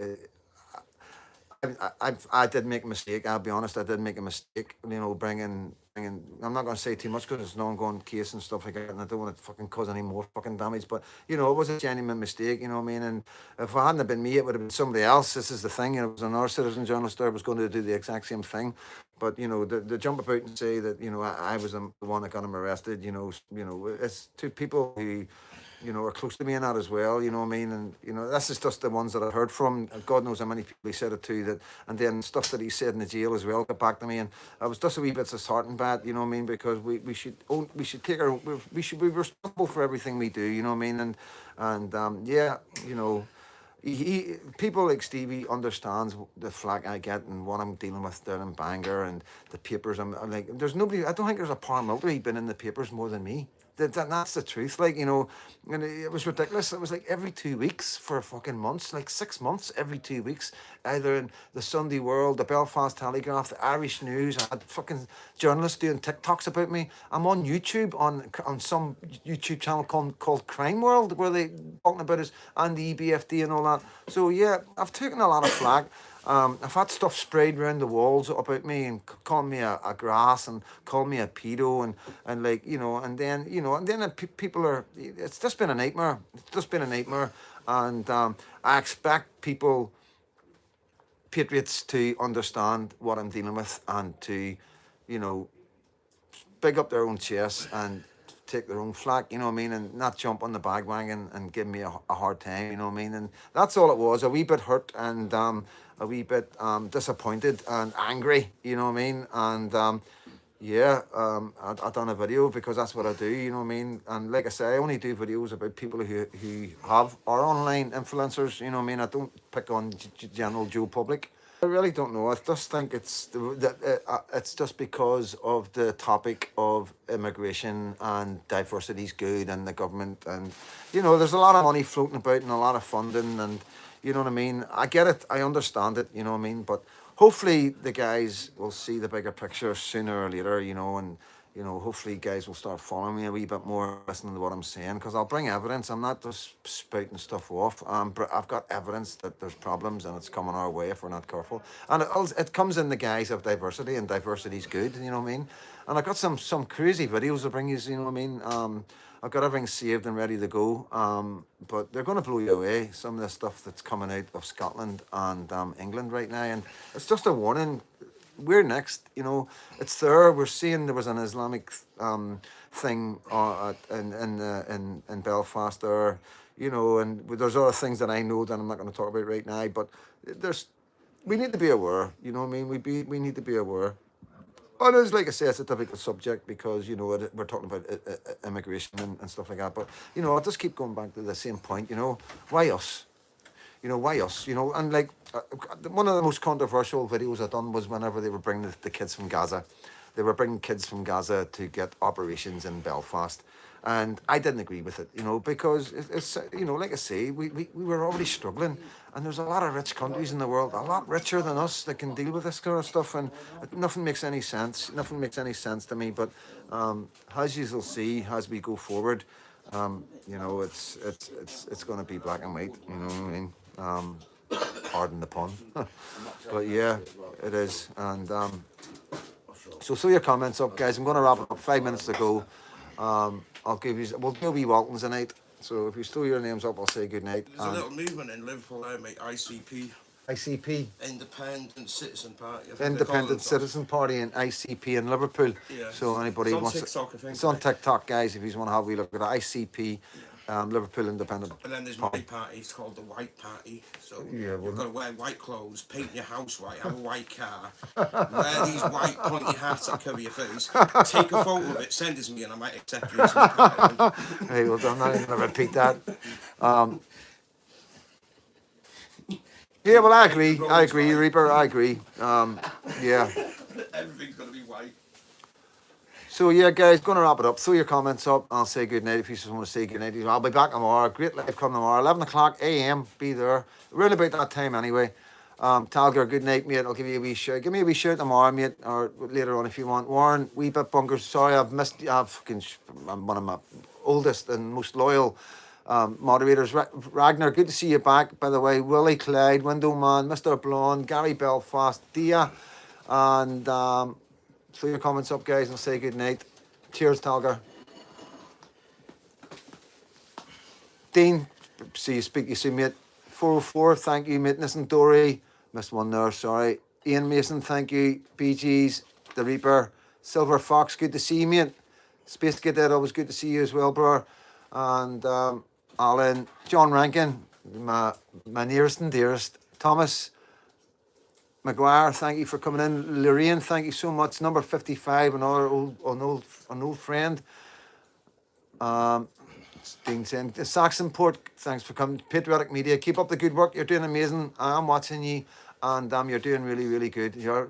I did make a mistake. I'll be honest. I did make a mistake. You know, bringing. I'm not going to say too much because it's an ongoing case and stuff like that, and I don't want to fucking cause any more fucking damage. But you know, it was a genuine mistake. You know what I mean? And if it hadn't have been me, it would have been somebody else. This is the thing. You know, it was another citizen journalist there was going to do the exact same thing. But you know, the jump about and say that, you know, I was the one that got him arrested. You know, it's two people who, you know, are close to me in that as well, you know what I mean? And, you know, this is just the ones that I've heard from. And God knows how many people he said it to, that, and then stuff that he said in the jail as well got back to me. And I was just a wee bit disheartened by it, you know what I mean? Because we should take our, we should be responsible for everything we do, you know what I mean? And yeah, you know, people like Stevie understands the flack I get and what I'm dealing with down in Bangor and the papers. I'm like, there's nobody, I don't think there's a paramilitary been in the papers more than me. That's the truth. Like, you know, and it was ridiculous. It was like every 2 weeks for fucking months, like 6 months, every 2 weeks, either in the Sunday World, the Belfast Telegraph, the Irish News. I had fucking journalists doing TikToks about me. I'm on YouTube, on some YouTube channel called Crime World, where they talking about us and the EBFD and all that. So yeah, I've taken a lot of flack. I've had stuff sprayed around the walls about me and calling me a grass and calling me a pedo and like, you know, and then, you know, and then people are, it's just been a nightmare. It's just been a nightmare. And I expect people, patriots, to understand what I'm dealing with and to, you know, big up their own chests and take their own flack, you know what I mean, and not jump on the bandwagon and give me a hard time, you know what I mean. And that's all it was, a wee bit hurt and a wee bit disappointed and angry, you know what I mean. And yeah, I done a video because that's what I do, you know what I mean. And like I say, I only do videos about people who are online influencers, you know what I mean. I don't pick on general Joe public. I really don't know. I just think it's just because of the topic of immigration and diversity is good and the government, and you know, there's a lot of money floating about and a lot of funding, and you know what I mean. I get it. I understand it. You know what I mean. But hopefully the guys will see the bigger picture sooner or later. You know, and you know, hopefully guys will start following me a wee bit more, listening to what I'm saying, because I'll bring evidence. I'm not just spouting stuff off. I've got evidence that there's problems and it's coming our way if we're not careful. And it comes in the guise of diversity, and diversity's good, you know what I mean? And I've got some crazy videos to bring you, you know what I mean? I've got everything saved and ready to go, but they're going to blow you away, some of the stuff that's coming out of Scotland and England right now. And it's just a warning. We're next, you know. It's there. We're seeing there was an Islamic thing in Belfast there, you know, and there's other things that I know that I'm not going to talk about right now. But we need to be aware, you know what I mean. We need to be aware. Well, it is, like I say, it's a difficult subject because, you know, we're talking about immigration and stuff like that. But, you know, I'll just keep going back to the same point, you know. Why us? You know, why us? You know, and like one of the most controversial videos I've done was whenever they were bringing the kids from Gaza. They were bringing kids from Gaza to get operations in Belfast. And I didn't agree with it, you know, because it's you know, like I say, we were already struggling, and there's a lot of rich countries in the world, a lot richer than us, that can deal with this kind of stuff, and nothing makes any sense. Nothing makes any sense to me. But as you'll see, as we go forward, you know, it's going to be black and white. You know what I mean? Pardon the pun, but yeah, it is. And so throw your comments up, guys. I'm going to wrap it up. 5 minutes to go. I'll give you. We'll do a wee welcome tonight. So if you throw your names up, I'll say good night. There's a little movement in Liverpool now, mate. ICP, ICP, Independent Citizen Party. I think they call Independent themselves. Citizen Party, and ICP in Liverpool. Yeah. So anybody It's on wants TikTok, I think, it's on mate. TikTok, guys. If you want to have a wee look at it, ICP, Liverpool Independent. And then there's my party. It's called the White Party. So Yeah, well, you've got to wear white clothes, paint your house white, have a white car, wear these white pointy hats that cover your face, take a photo of it, send it to me, and I might accept you as my party. Hey, well, I'm not even going to repeat that. Yeah, well, I agree, Reaper, I agree. Yeah. Everything's got to be white. So yeah, guys, going to wrap it up. Throw your comments up. I'll say good night if you just want to say good night. I'll be back tomorrow. Great live come tomorrow, 11 o'clock a.m. Be there. Around about that time anyway. Talger, good night, mate. I'll give you a wee shout. Give me a wee shout tomorrow, mate, or later on if you want. Warren, wee bit bunkers. Sorry, I'm one of my oldest and most loyal moderators. Ragnar, good to see you back, by the way. Willie Clyde, Window Man, Mr. Blonde, Gary Belfast, Dia, and throw your comments up, guys, and say good night. Cheers, Talger. Dean, see you speak, you see, mate. 404, thank you, mate. Listen, Dory, missed one there, sorry. Ian Mason, thank you. BG's, The Reaper, Silver Fox, good to see you, mate. Space Cadet, always good to see you as well, bro. And Alan, John Rankin, my nearest and dearest. Thomas McGuire, thank you for coming in. Lorraine, thank you so much. Number 55, another old friend. Dean saying, Saxonport, thanks for coming. Patriotic Media, keep up the good work. You're doing amazing. I'm watching you, and you're doing really, really good. You're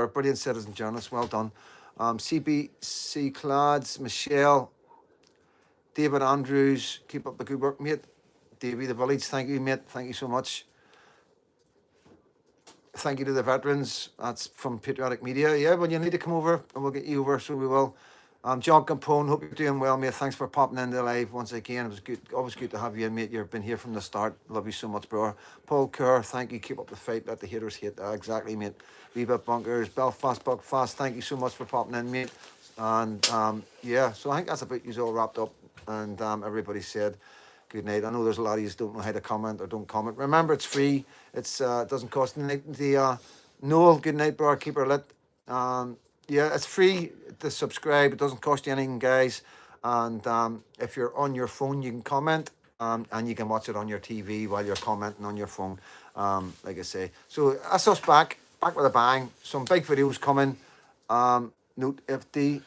a brilliant citizen journalist. Well done. CBC Clads, Michelle, David Andrews, keep up the good work, mate. Davey the Village, thank you, mate. Thank you so much. Thank you to the veterans. That's from Patriotic Media. Yeah, well, you need to come over and we'll get you over, so we will. John Capone, hope you're doing well, mate. Thanks for popping in the live once again. It was good, always good to have you in, mate. You've been here from the start. Love you so much, bro. Paul Kerr, thank you. Keep up the fight. Let the haters hate. Exactly, mate. Rebit Bunkers, Belfast, Buckfast, thank you so much for popping in, mate. And yeah, so I think that's about you all wrapped up. And everybody said good night. I know there's a lot of you don't know how to comment or don't comment. Remember, it's free. It's it doesn't cost the Noel, good night, bro. Keep her lit. Yeah, it's free to subscribe. It doesn't cost you anything, guys. And if you're on your phone, you can comment, and you can watch it on your TV while you're commenting on your phone. Like I say, so that's us back with a bang. Some big videos coming. Note FD,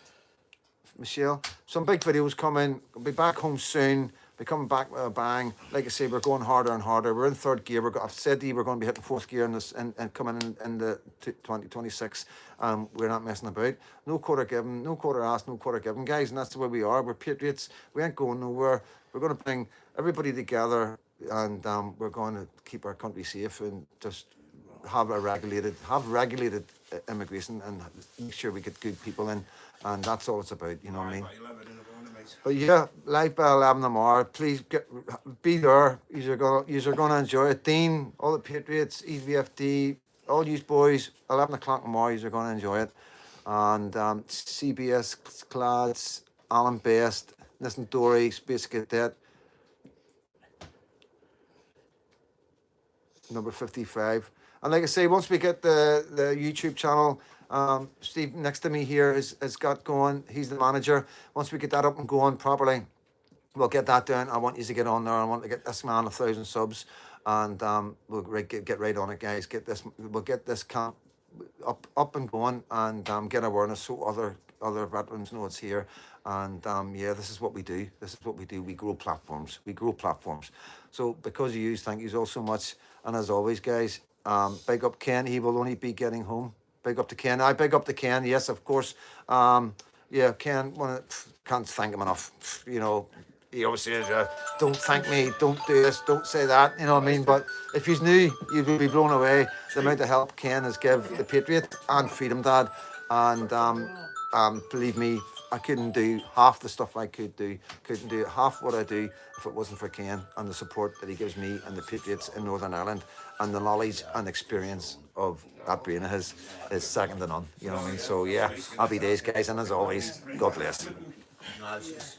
Michelle. Some big videos coming. We'll be back home soon. Be coming back with a bang. Like I say, we're going harder and harder. We're in third gear. I've said to you, we're going to be hitting fourth gear in this and coming in the 2026. We're not messing about. No quarter given, no quarter asked, no quarter given, guys. And that's the way we are. We're patriots. We ain't going nowhere. We're going to bring everybody together, and we're going to keep our country safe and just have regulated immigration and make sure we get good people in. And that's all it's about. You know what I mean? But yeah, live by 11 tomorrow. Please be there. You're gonna enjoy it. Dean, all the Patriots, EVFD, all you boys, 11 o'clock tomorrow. You're gonna enjoy it. And CBS Clads, Alan Best, Listen Dory, Space Cadet, number 55. And like I say, once we get the YouTube channel, Steve next to me here has got going. He's the manager. Once we get that up and going properly, we'll get that done. I want you to get on there. I want to get this man 1,000 subs, and we'll get right on it, guys. We'll get this camp up and going, and get awareness so other veterans know it's here. And yeah, this is what we do. This is what we do. We grow platforms. So because of you, thank you all so much. And as always, guys, big up Ken. He will only be getting home. Big up to Ken. I big up to Ken. Yes, of course. yeah, Ken, can't thank him enough. You know, he always says, don't thank me, don't do this, don't say that, you know what I mean? But if you knew, you would be blown away the amount of help Ken has given the Patriot and Freedom Dad. And believe me, I couldn't do half the stuff I couldn't do half what I do if it wasn't for Ken and the support that he gives me and the Patriots in Northern Ireland, and the knowledge and experience of that brain of his is second to none. You know what I mean? So yeah, happy days, guys, and as always, God bless. No, it's just,